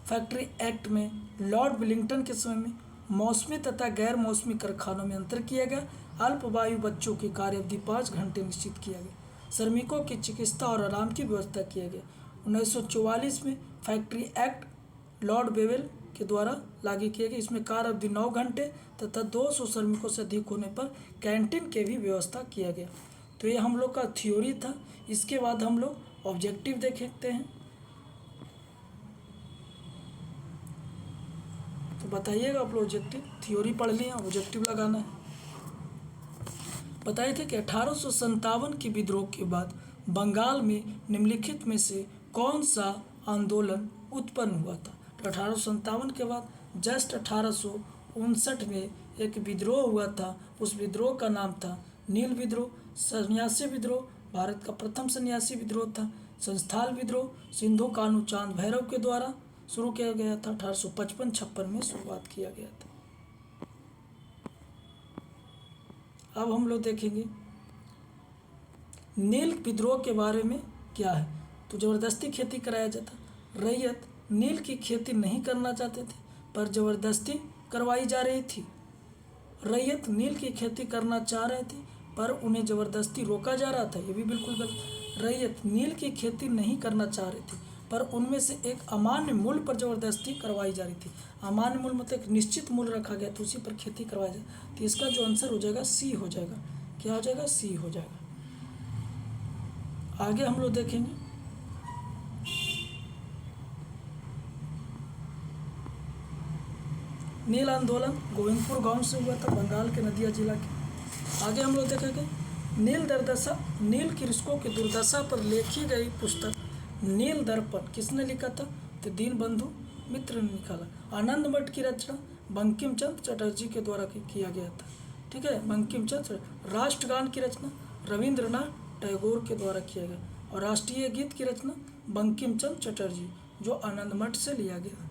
[SPEAKER 1] फैक्ट्री एक्ट में लॉर्ड विलिंगटन के समय में मौसमी तथा गैर मौसमी कारखानों में अंतर किया गया। अल्पवायु बच्चों की कार्य अवधि 5 घंटे निश्चित किया गया। श्रमिकों की चिकित्सा और आराम की व्यवस्था किया गया। 1944 में फैक्ट्री एक्ट लॉर्ड बेवेल के द्वारा लागू किया गया। इसमें कार्य अवधि 9 घंटे तथा 200 श्रमिकों से अधिक होने पर कैंटीन के भी व्यवस्था किया गया। तो ये हम लोग का थ्योरी था। इसके बाद हम लोग ऑब्जेक्टिव देखते हैं। तो बताइएगा आप लोग ऑब्जेक्टिव, थ्योरी पढ़ लिए, ऑब्जेक्टिव लगाना है। बताए थे कि 1857 के विद्रोह के बाद बंगाल में निम्नलिखित में से कौन सा आंदोलन उत्पन्न हुआ था। तो 1857 के बाद जस्ट 1859 में एक विद्रोह हुआ था। उस विद्रोह का नाम था नील विद्रोह। सन्यासी विद्रोह भारत का प्रथम सन्यासी विद्रोह था। संस्थाल विद्रोह सिंधु कान्हू चांद भैरव के द्वारा शुरू किया गया था। 1855-56 में शुरुआत किया गया था। अब हम लोग देखेंगे नील विद्रोह के बारे में क्या है। तो ज़बरदस्ती खेती कराया जाता, रैयत नील की खेती नहीं करना चाहते थे पर ज़बरदस्ती करवाई जा रही थी। रैयत नील की खेती करना चाह रहे थे पर उन्हें ज़बरदस्ती रोका जा रहा था। ये भी बिल्कुल गलत। रैयत नील की खेती नहीं करना चाह रहे थे पर उनमें से एक अमान्य मूल्य पर ज़बरदस्ती करवाई जा रही थी। अमान्य मूल्य मतलब एक निश्चित मूल्य रखा गया तो उसी पर खेती करवाई जाए, तो इसका जो आंसर हो जाएगा सी हो जाएगा। क्या हो जाएगा? सी हो जाएगा। आगे हम लोग देखेंगे नील आंदोलन गोविंदपुर गांव से हुआ था, बंगाल के नदिया जिला के। आगे हम लोग देखेंगे नील कृषकों की दुर्दशा पर लिखी गई पुस्तक नील दर्पण किसने लिखा था? तो दीनबंधु मित्र ने निकाला। आनंद मठ की रचना बंकिम चंद्र चटर्जी के द्वारा किया गया था। ठीक है, बंकिम चंद्र। राष्ट्रगान की रचना रविंद्रनाथ टैगोर के द्वारा किया गया, और राष्ट्रीय गीत की रचना बंकिम चंद्र चटर्जी, जो आनंद मठ से लिया गया।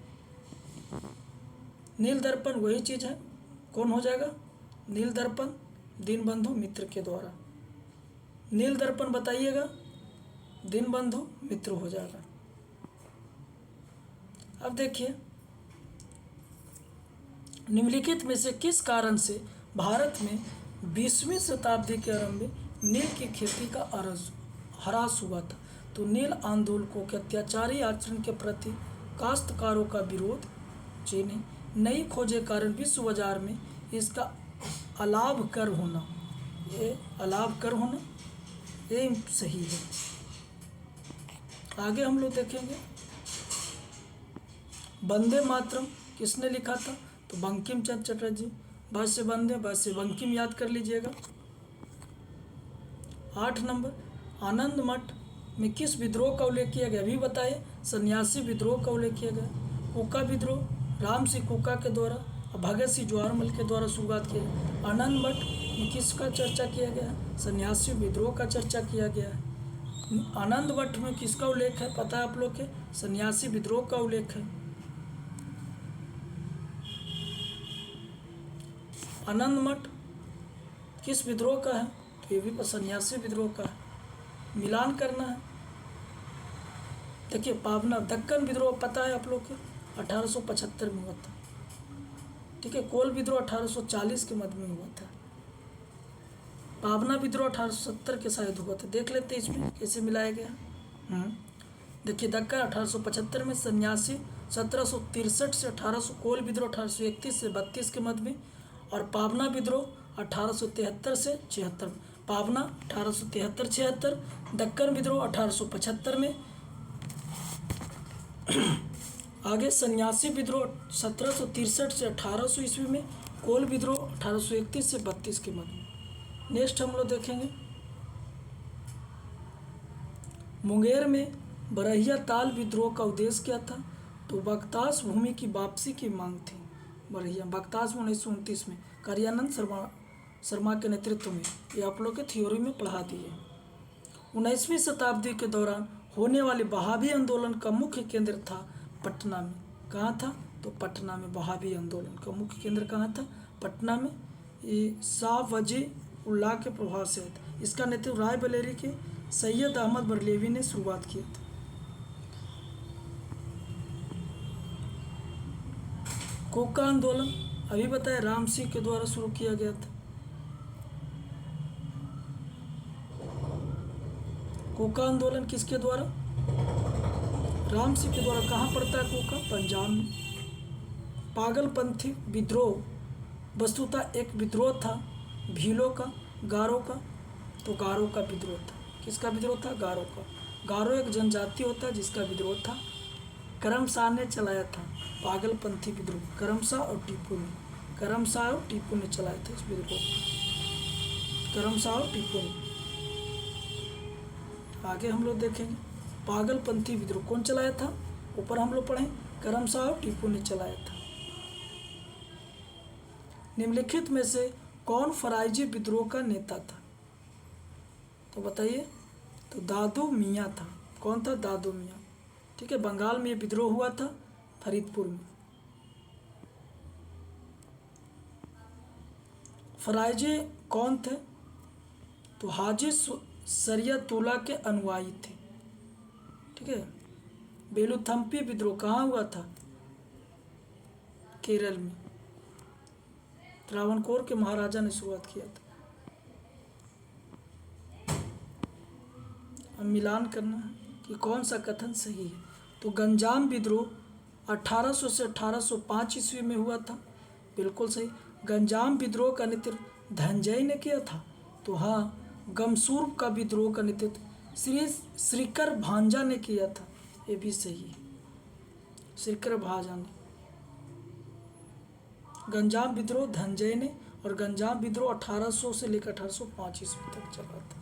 [SPEAKER 1] नील दर्पण वही चीज़ है, कौन हो जाएगा? नील दर्पण दीनबंधु मित्र के द्वारा। नील दर्पण बताइएगा, दीनबंधु मित्र हो जाएगा। अब देखिए, निम्नलिखित में से किस कारण से भारत में 20वीं शताब्दी के आरंभ में नील की खेती का ह्रास हुआ था? तो नील आंदोलकों के अत्याचारी आचरण के प्रति काश्तकारों का विरोध, चीनी नई खोजे कारण विश्व बाजार में इसका अलाभकर होना, ये अलाभकर होना ये सही है। आगे हम लोग देखेंगे वंदे मातरम किसने लिखा था? तो बंकिम चंद्र चटर्जी। भाष्य वंदे, भाष्य बंकिम याद कर लीजिएगा। 8 नंबर, आनंद मठ में किस विद्रोह का उल्लेख किया गया? अभी बताइए। सन्यासी विद्रोह का उल्लेख किया गया। कुका विद्रोह राम सिंह कुका के द्वारा और भगत सिंह ज्वारमल के द्वारा शुरुआत किया गया। आनंद मठ में किसका चर्चा किया गया है? सन्यासी विद्रोह का चर्चा किया गया है। आनंद मठ में किसका उल्लेख है पता है आप लोग के? सन्यासी विद्रोह का उल्लेख है। आनंद मठ किस विद्रोह का है? तो ये भी सन्यासी विद्रोह का है। मिलान करना है। देखिए, पावना दक्कन विद्रोह पता है आप लोग के? 1875 में हुआ था। ठीक है, कोल विद्रोह 1840 के मध्य में हुआ था। पावना विद्रोह 1870 के शायद हुआ था। देख लेते हैं इसमें कैसे मिलाया गया। देखिए, दक्कन 1875 में, सन्यासी 1763 से 1800, कोल विद्रोह 1831 से 32 के मध्य में, और पावना विद्रोह 1873 से 76। पावना 1873-76, दक्कन विद्रोह 1875 में। आगे सन्यासी विद्रोह 1763 से 1800 ईस्वी में, कोल विद्रोह 1831 से 32 के मध्य में। नेक्स्ट हम लोग देखेंगे मुंगेर में बरहिया ताल विद्रोह का उद्देश्य क्या था? तो बगताश भूमि की वापसी की मांग थी। बरहिया बगताश 1929 में कार्यानंद शर्मा के नेतृत्व में, ये आप लोग के थ्योरी में पढ़ा दिए। 19वीं शताब्दी के दौरान होने वाले वहाबी आंदोलन का मुख्य केंद्र था पटना में। कहाँ था? तो पटना में। वहाबी आंदोलन का मुख्य केंद्र कहाँ था? पटना में। ये शाह वजी उल्लाह के प्रभाव से था। इसका नेतृत्व रायबरेली के सैयद अहमद बरेलवी ने शुरुआत किया था। कोका आंदोलन अभी बताया, राम सिंह के द्वारा शुरू किया गया था। कोका आंदोलन किसके द्वारा? राम सिंह के द्वारा। कहाँ पड़ता है कोका? पंजाब में। पागलपंथी विद्रोह वस्तुतः एक विद्रोह था भीलों का, गारो का। तो गारो का विद्रोह था। किसका विद्रोह था? गारो का। गारो एक जनजाति होता है जिसका विद्रोह था। करमशाह ने चलाया था पागलपंथी विद्रोह। करमशाह और टीपू ने चलाया था इस विद्रोह को। करमशाह और टीपू ने। आगे हम लोग देखेंगे पागलपंथी विद्रोह कौन चलाया था? ऊपर हम लोग पढ़ें, करमशाह और टीपू ने चलाया था। निम्नलिखित में से कौन फराइजी विद्रोह का नेता था? तो बताइए। तो दादू मियाँ था। कौन था? दादू मियाँ। ठीक है, बंगाल में ये विद्रोह हुआ था, फरीदपुर में। फराइजी कौन थे? तो हाजी शरियतुल्लाह के अनुयायी थे। ठीक है। बेलुथम्पी विद्रोह कहाँ हुआ था? केरल में। त्रावणकोर के महाराजा ने शुरुआत किया था। अब मिलान करना है कि कौन सा कथन सही है। तो गंजाम विद्रोह 1800 से 1805 ईस्वी में हुआ था, बिल्कुल सही। गंजाम विद्रोह का नेतृत्व धनंजय ने किया था, तो हाँ। गमसूर का विद्रोह का नेतृत्व श्रीकर भांजा ने किया था, ये भी सही है, श्रीकर भांजा ने। गंजाम विद्रोह धनंजय ने, और गंजाम विद्रोह 1800 से लेकर 1805 ईस्वी तक चला था।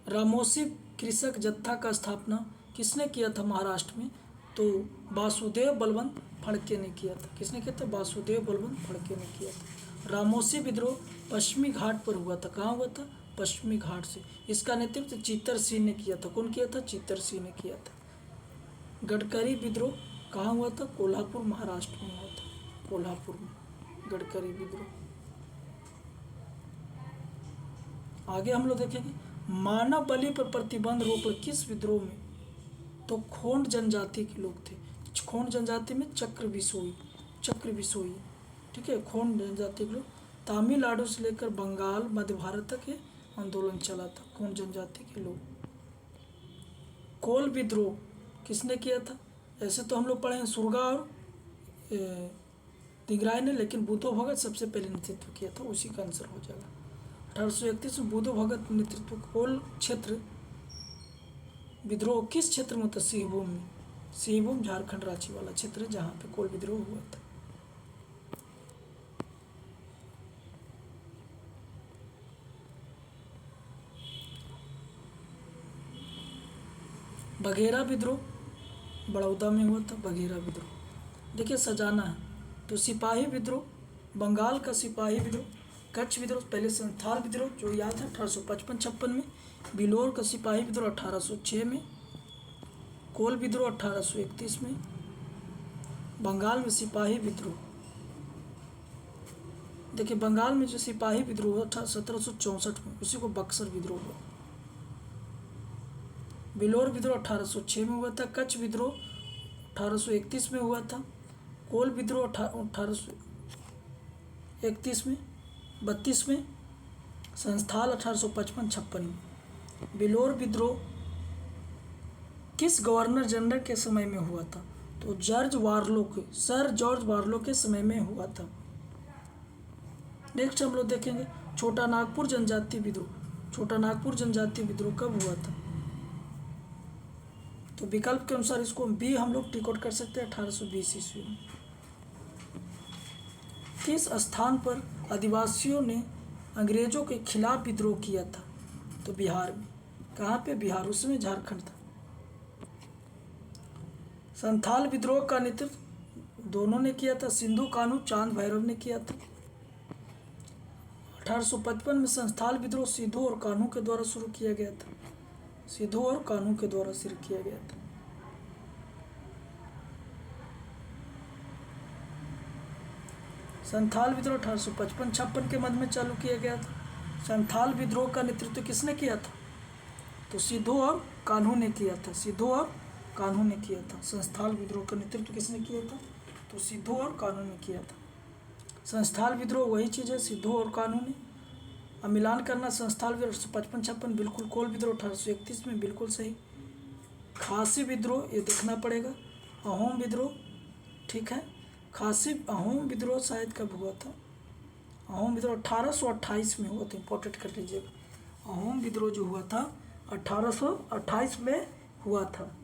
[SPEAKER 1] रामोसी कृषक जत्था का स्थापना किसने किया था महाराष्ट्र में? तो वासुदेव बलवंत फड़के ने किया था। किसने किया था? वासुदेव बलवंत फड़के ने किया था। रामोसी विद्रोह पश्चिमी घाट पर हुआ था। कहाँ हुआ था? पश्चिमी घाट से। इसका नेतृत्व चित्तर सिंह ने किया था। कौन किया था? चित्तर सिंह ने किया था। गडकरी विद्रोह कहाँ हुआ था? कोल्हापुर महाराष्ट्र में हुआ था, कोल्हापुर में गडकरी विद्रोह। आगे हम लोग देखेंगे मानव बलि पर प्रतिबंध रोक किस विद्रोह में? तो खोंड जनजाति के लोग थे। खोंड जनजाति में चक्र बिसोई, ठीक है, खोंड जनजाति के लोग। तमिलनाडु से लेकर बंगाल मध्य भारत तक ये आंदोलन चला था, खोंड जनजाति के लोग। कोल विद्रोह किसने किया था? ऐसे तो हम लोग पढ़े हैं सुरगा और दिगराय ने, लेकिन बुद्धो भगत सबसे पहले नेतृत्व किया था, उसी का आंसर हो जाएगा। 1831 में बुद्धो भगत नेतृत्व। कोल क्षेत्र विद्रोह किस क्षेत्र में था? सिंहभूम में। सिंहभूम झारखंड रांची वाला क्षेत्र है जहाँ पे कोल विद्रोह हुआ था। बघेरा विद्रोह बड़ौदा में हुआ था, बघेरा विद्रोह। देखिए सजाना है तो सिपाही विद्रोह, बंगाल का सिपाही विद्रोह, कच्छ विद्रोह, पहले संथाल विद्रोह जो याद है 1855-56 में, बिलोर का सिपाही विद्रोह 1806 में, कोल विद्रोह 1831 में, बंगाल में सिपाही विद्रोह। देखिए बंगाल में जो सिपाही विद्रोह हुआ था 1764 में, उसी को बक्सर विद्रोह हुआ। बिलोर विद्रोह 1806 में हुआ था, कच्छ विद्रोह 1831 में हुआ था, कोल विद्रोह 1831 में 32 में, संस्थाल 1855-56 में। बिलोर विद्रोह किस गवर्नर जनरल के समय में हुआ था? तो सर जॉर्ज वार्लो के समय में हुआ था। नेक्स्ट हम लोग देखेंगे छोटा नागपुर जनजाति विद्रोह। छोटा नागपुर जनजाति विद्रोह कब हुआ था? तो विकल्प के अनुसार इसको बी हम लोग टिक आउट कर सकते हैं 1820 ईस्वी में। किस स्थान पर आदिवासियों ने अंग्रेजों के खिलाफ विद्रोह किया था? तो बिहार में। कहाँ पे? बिहार, उसमें झारखंड था। संथाल विद्रोह का नेतृत्व दोनों ने किया था, सिंधु कान्हू चांद भैरव ने किया था। 1855 में संथाल विद्रोह सिद्धू और कान्हू के द्वारा शुरू किया गया था, सिद्धू और कान्हू के द्वारा शुरू किया गया था। संथाल विद्रोह 1855-56 के मध्य में चालू किया गया था। संथाल विद्रोह का नेतृत्व किसने किया था? तो सिद्धू और कान्हू ने किया था, सिद्धू और कान्हू ने किया था। संथाल विद्रोह का नेतृत्व किसने किया था? तो सिद्धू और कान्हू ने किया था। संथाल विद्रोह वही चीज़ है, सिद्धू और कान्हू ने। अब मिलान करना, संथाल विद्रोह 1855-56 बिल्कुल, कोल विद्रोह 1831 में बिल्कुल सही। खासी विद्रोह ये देखना पड़ेगा, अहोम विद्रोह, ठीक है। खासी अहोम विद्रोह शायद कब हुआ था? अहोम विद्रोह 1828 में हुआ था, इंपॉर्टेंट कर लीजिएगा। अहोम विद्रोह जो हुआ था 1828 में हुआ था।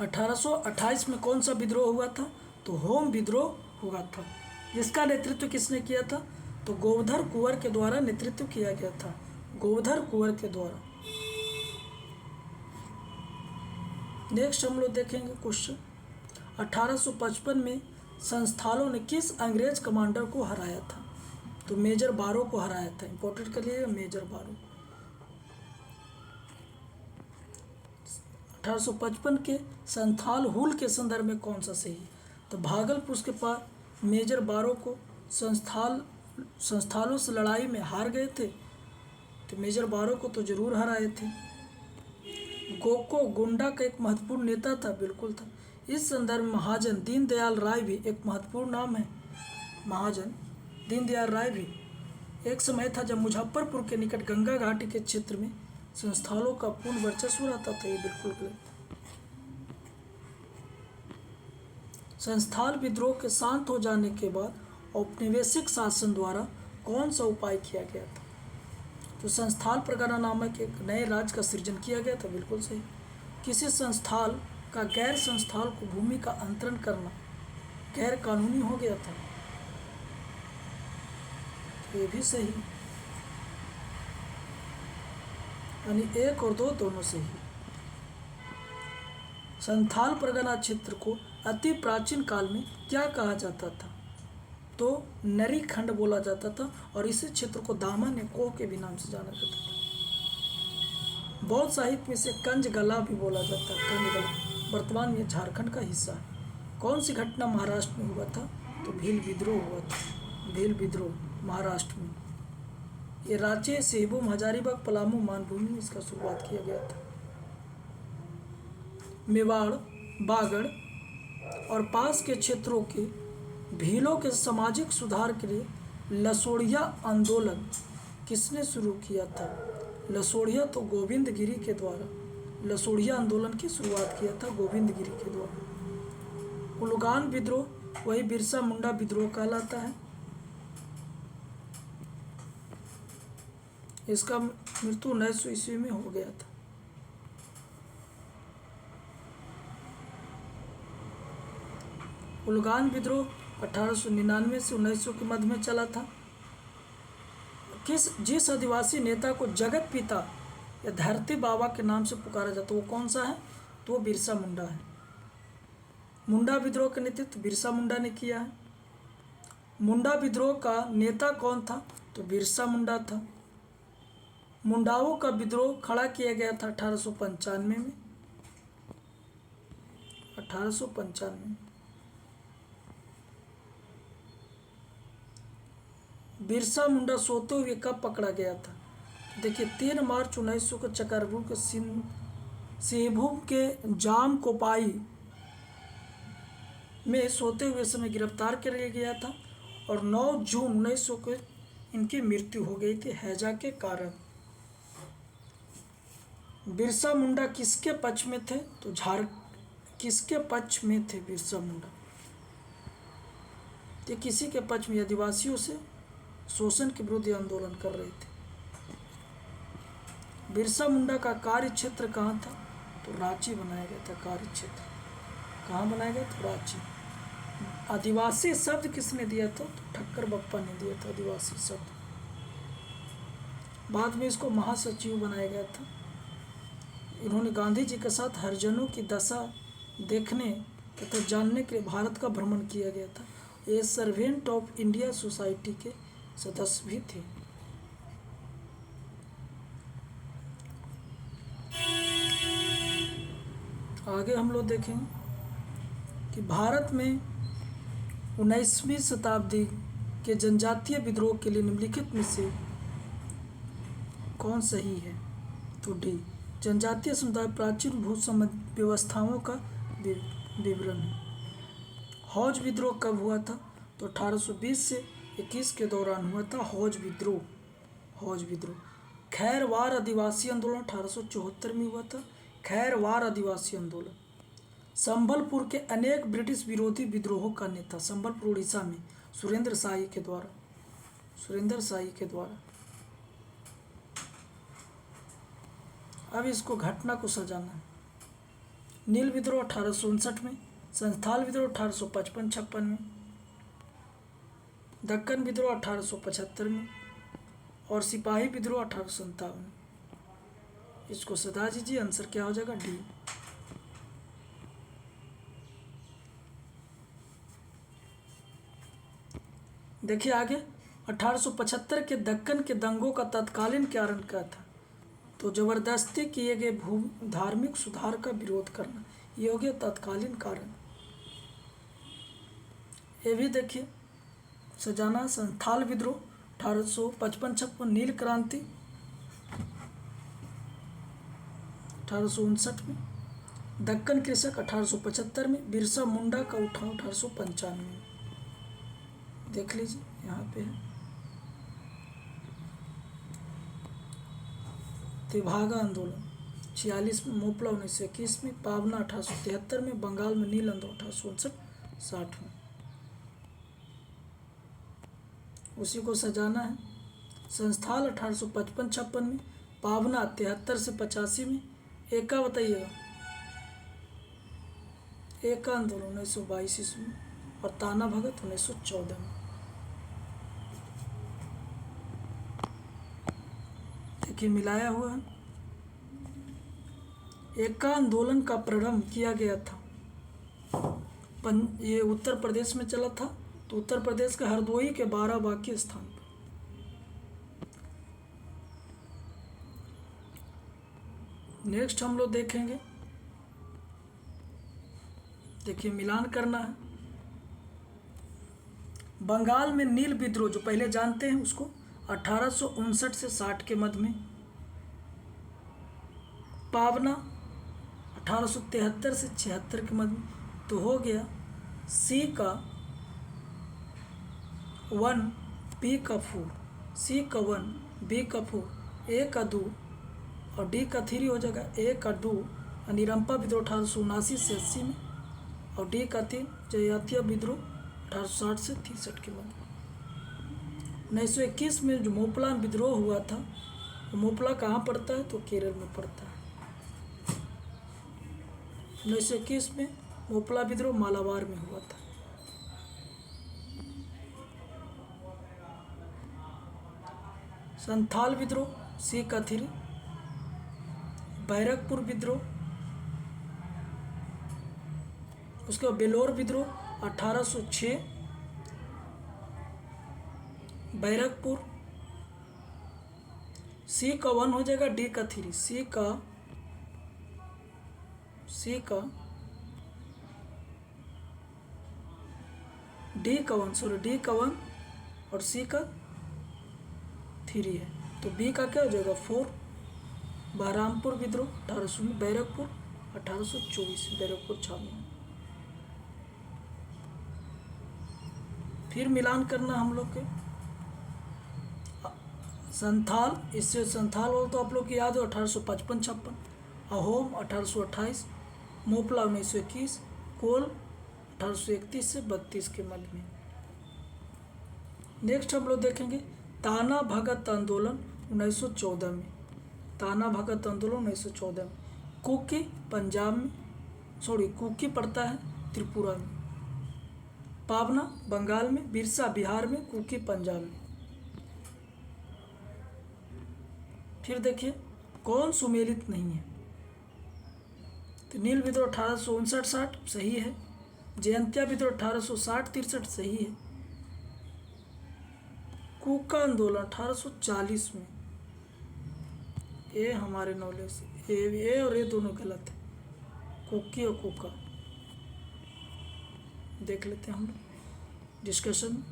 [SPEAKER 1] 1828 में कौन सा विद्रोह हुआ था? तो होम विद्रोह हुआ था। जिसका नेतृत्व किसने किया था? तो गोवर्धन कुंवर के द्वारा नेतृत्व किया गया था, गोवर्धन कुंवर के द्वारा। नेक्स्ट हम लोग देखेंगे क्वेश्चन 1855 में संस्थालों ने किस अंग्रेज कमांडर को हराया था? तो मेजर बारो को हराया था, इंपॉर्टेंट कर लीजिएगा, मेजर बारो। 1855 के संथाल हुल के संदर्भ में कौन सा सही है? तो भागलपुर के पास मेजर बारो को संस्थालों से लड़ाई में हार गए थे, तो मेजर बारो को तो जरूर हराए थे। गोको गोंडा का एक महत्वपूर्ण नेता था, बिल्कुल था। इस संदर्भ में महाजन दीनदयाल राय भी एक महत्वपूर्ण नाम है। महाजन दीनदयाल राय भी। एक समय था जब मुजफ्फरपुर के निकट गंगा घाटी के क्षेत्र में संस्थानों का पूर्ण वर्चस्व रहता था। ये बिल्कुल गलत। संस्थान विद्रोह के शांत हो जाने के बाद औपनिवेशिक शासन द्वारा कौन सा उपाय किया गया था? तो संस्थान परगना नामक एक नए राज्य का सृजन किया गया था। बिल्कुल सही। किसी संस्थान का गैर संस्थान को भूमि का अंतरण करना गैर कानूनी हो गया था। ये भी सही, यानी 1 और 2 दोनों सही। संथाल परगना क्षेत्र को अति प्राचीन काल में क्या कहा जाता था? तो नरी खंड बोला जाता था और इसी क्षेत्र को दामन या कोह के भी नाम से जाना जाता था। बौद्ध साहित्य में इसे कंजगला भी बोला जाता है। कंजगला वर्तमान में झारखंड का हिस्सा है। कौन सी घटना महाराष्ट्र में हुआ था? तो भील विद्रोह हुआ था। भील विद्रोह महाराष्ट्र में। ये रांची, सेबूम, हजारीबाग, पलामू, मानभूमि में इसका शुरुआत किया गया था। मेवाड़, बागड़ और पास के क्षेत्रों के भीलों के सामाजिक सुधार के लिए लसोड़िया आंदोलन किसने शुरू किया था? लसोड़िया तो गोविंद गिरी के द्वारा लसोड़िया आंदोलन की शुरुआत किया था गोविंद गिरी के द्वारा। कुलगान विद्रोह वही बिरसा मुंडा विद्रोह कहलाता है। इसका मृत्यु 1900 ईस्वी में हो गया था। कुलगान विद्रोह 1899 से 1900 के मध्य में चला था। जिस आदिवासी नेता को जगत पिता या धरती बाबा के नाम से पुकारा जाता वो कौन सा है? तो वो बिरसा मुंडा है। मुंडा विद्रोह का नेतृत्व बिरसा मुंडा ने किया है। मुंडा विद्रोह का नेता कौन था? तो बिरसा मुंडा था। मुंडाओं का विद्रोह खड़ा किया गया था 1895 में। 1895 में बिरसा मुंडा सोते हुए कब पकड़ा गया था? देखिए 3 मार्च 1900 को चक्रभूम के सिंहभूम के जाम कोपाई में सोते हुए समय गिरफ्तार कर लिया गया था और 9 जून 1900 को इनकी मृत्यु हो गई थी हैजा के कारण। बिरसा मुंडा किसके पक्ष में थे? तो किसके पक्ष में थे बिरसा मुंडा? ये किसी के पक्ष में, आदिवासियों से शोषण के विरुद्ध आंदोलन कर रहे थे। बिरसा मुंडा का कार्य क्षेत्र कहाँ था? तो रांची बनाया गया था। कार्य क्षेत्र कहाँ बनाया गया था? रांची। आदिवासी शब्द किसने दिया था? तो ठक्कर बप्पा ने दिया था आदिवासी शब्द। बाद में इसको महासचिव बनाया गया था। इन्होंने गांधी जी के साथ हरिजनों की दशा देखने तथा जानने के लिए भारत का भ्रमण किया गया था। ये सर्वेंट ऑफ इंडिया सोसाइटी के सदस्य भी थे। आगे हम लोग देखेंगे कि भारत में 19वीं शताब्दी के जनजातीय विद्रोह के लिए निम्नलिखित में से कौन सही है? तो डी। जनजातीय समुदाय प्राचीन भू संबंधी व्यवस्थाओं का विवरण है। हौज विद्रोह कब हुआ था? तो 1820 से 21 के दौरान हुआ था हौज विद्रोह। हौज विद्रोह। खैरवार आदिवासी आंदोलन 1874 में हुआ था। खैरवार आदिवासी आंदोलन। संबलपुर के अनेक ब्रिटिश विरोधी विद्रोहों का नेता, संबलपुर उड़ीसा में, सुरेंद्र शाही के द्वारा। सुरेंद्र शाही के द्वारा। अब इसको घटना को सजाना है। नील विद्रोह 1859 में, संथाल विद्रोह 1855-56 में, दक्कन विद्रोह 1875 में और सिपाही विद्रोह 1857 में। इसको सदा दीजिए। आंसर क्या हो जाएगा? डी। देखिए आगे 1875 के दक्कन के दंगों का तत्कालीन कारण क्या था? तो जबरदस्ती किए गए धार्मिक सुधार का विरोध करना, ये हो गया तत्कालीन कारण। ये भी देखिए सजाना। संथाल विद्रोह 1855-56, नील क्रांति 1859 में, दक्कन कृषक 1875 में, बिरसा मुंडा का उठाव 1895 में। देख लीजिए यहाँ पे है। तेभागा आंदोलन 46 में, मोपला 1921 में, पावना 1873 में, बंगाल में नील आंदोलन 1859-60 में। उसी को सजाना है। संस्थाल 1855-56 में, पावना 73 से 85 में, एका बताइएगा, एका आंदोलन 1922 ईस्वी में, और ताना भगत 1914 में। देखिए मिलाया हुआ है। एका आंदोलन का प्रारंभ किया गया था, ये उत्तर प्रदेश में चला था, तो उत्तर प्रदेश के हरदोई के बाराबांकी स्थान पर। नेक्स्ट हम लोग देखेंगे, देखिए मिलान करना है। बंगाल में नील विद्रोह जो पहले जानते हैं उसको 1859 से 60 के मध्य में, पावना 1873 से 76 के मध्य में, तो हो गया सी का 1 बी का 4, सी का 1 बी का 4, ए का 2 और डी का 3 हो जाएगा, ए का 2 निरंपा विद्रोह 1879 से 80 में, और डी का 3 जयातिया विद्रोह 1860 से 63 के बाद। 1921 में जो मोपला विद्रोह हुआ था, वो मोपला कहाँ पड़ता है, तो केरल में पड़ता है। 1921 में मोपला विद्रोह मालाबार में हुआ था। संथाल विद्रोह सी का 3, बैरकपुर विद्रोह, उसके बाद बेलोर विद्रोह 1806, बैरकपुर सी का 1 हो जाएगा, डी का 3, सी का डी का 1 सॉरी डी का 1 और सी का 3 है, तो बी का क्या हो जाएगा 4। बहरामपुर विद्रोह 1800 में, बैरकपुर 1824, बैरकपुर छावनी। फिर मिलान करना हम लोग के संथाल, इससे संथाल हो तो आप लोग की याद हो 1855-56, अहोम 1828, मोपला 1921, कोल 1831 से 32 के मध्य में। नेक्स्ट हम लोग देखेंगे ताना भगत आंदोलन 1914 में, ताना भगत आंदोलन 1914 में, कुकी पंजाब में, कुकी पड़ता है त्रिपुरा में, पावना बंगाल में, बिरसा बिहार में, कुकी पंजाब में। फिर देखिए कौन सुमेलित नहीं है, तो नील विद्रोह 1859-60 सही है, जयंतिया विद्रोह 1860-63 सही है, कूका आंदोलन 1840 में, ये हमारे नॉलेज से ए और ये दोनों गलत है, कुकी और कूका देख लेते हैं हम लोग डिस्कशन।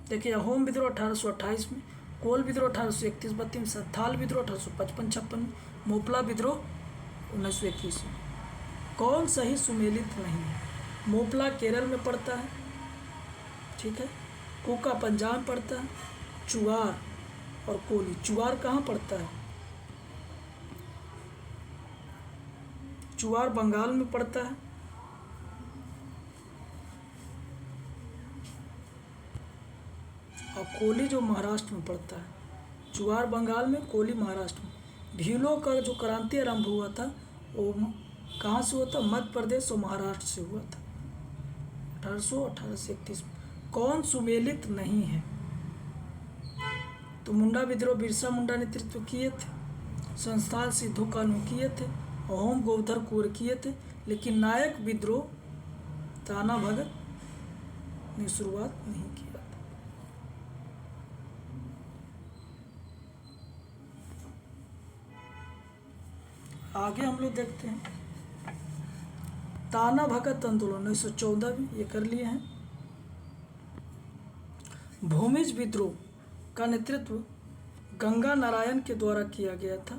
[SPEAKER 1] देखिए अहोम विद्रोह 1828 में, कोल विद्रोह 1831-32 में, संथाल विद्रोह 1855-56 में, मोपला विद्रोह 1921 में। कौन सही सुमेलित नहीं है? मोपला केरल में पड़ता है, ठीक है, कूका पंजाब में पड़ता है, चुआर और कोली, चुआर कहाँ पड़ता है? चुआर बंगाल में पड़ता है, और कोली जो महाराष्ट्र में पड़ता है। चुआर बंगाल में, कोली महाराष्ट्र में। भीलों का जो क्रांति आरंभ हुआ था वो कहाँ से हुआ था? मध्य प्रदेश और महाराष्ट्र से हुआ था 1818 से 31 में। कौन सुमेलित नहीं है? तो मुंडा विद्रोह बिरसा मुंडा नेतृत्व किए थे, संस्थान सिद्धू कानू किए थे, अहोम गोवर्धन कुंवर किए थे, लेकिन नायक विद्रोह ताना भगत ने शुरुआत नहीं किया था। आगे हम लोग देखते हैं ताना भगत आंदोलन 1914 में, ये कर लिए हैं। भूमिज विद्रोह का नेतृत्व गंगा नारायण के द्वारा किया गया था।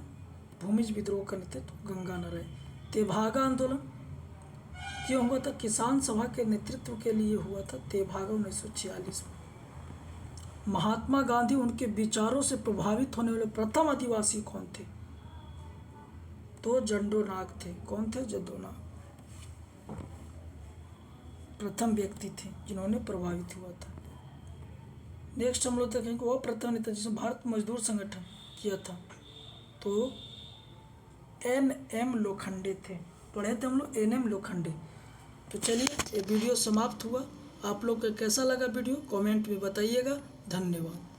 [SPEAKER 1] भूमिज विद्रोह का नेतृत्व गंगा नारायण। तेभागा आंदोलन क्यों हुआ था? किसान सभा के नेतृत्व के लिए हुआ था तेभागा 1946 में। महात्मा गांधी उनके विचारों से प्रभावित होने वाले प्रथम आदिवासी कौन थे? तो जड्डो नाग थे। कौन थे? जड्डो नाग प्रथम व्यक्ति थे जिन्होंने प्रभावित हुआ था। नेक्स्ट हम लोग देखेंगे वो प्रथम नेता जिसने भारत मजदूर संगठन किया था, तो NM लोखंडे थे। पढ़े थे हम लोग NM लोखंडे। तो चलिए ये वीडियो समाप्त हुआ। आप लोग को कैसा लगा वीडियो कमेंट में बताइएगा। धन्यवाद।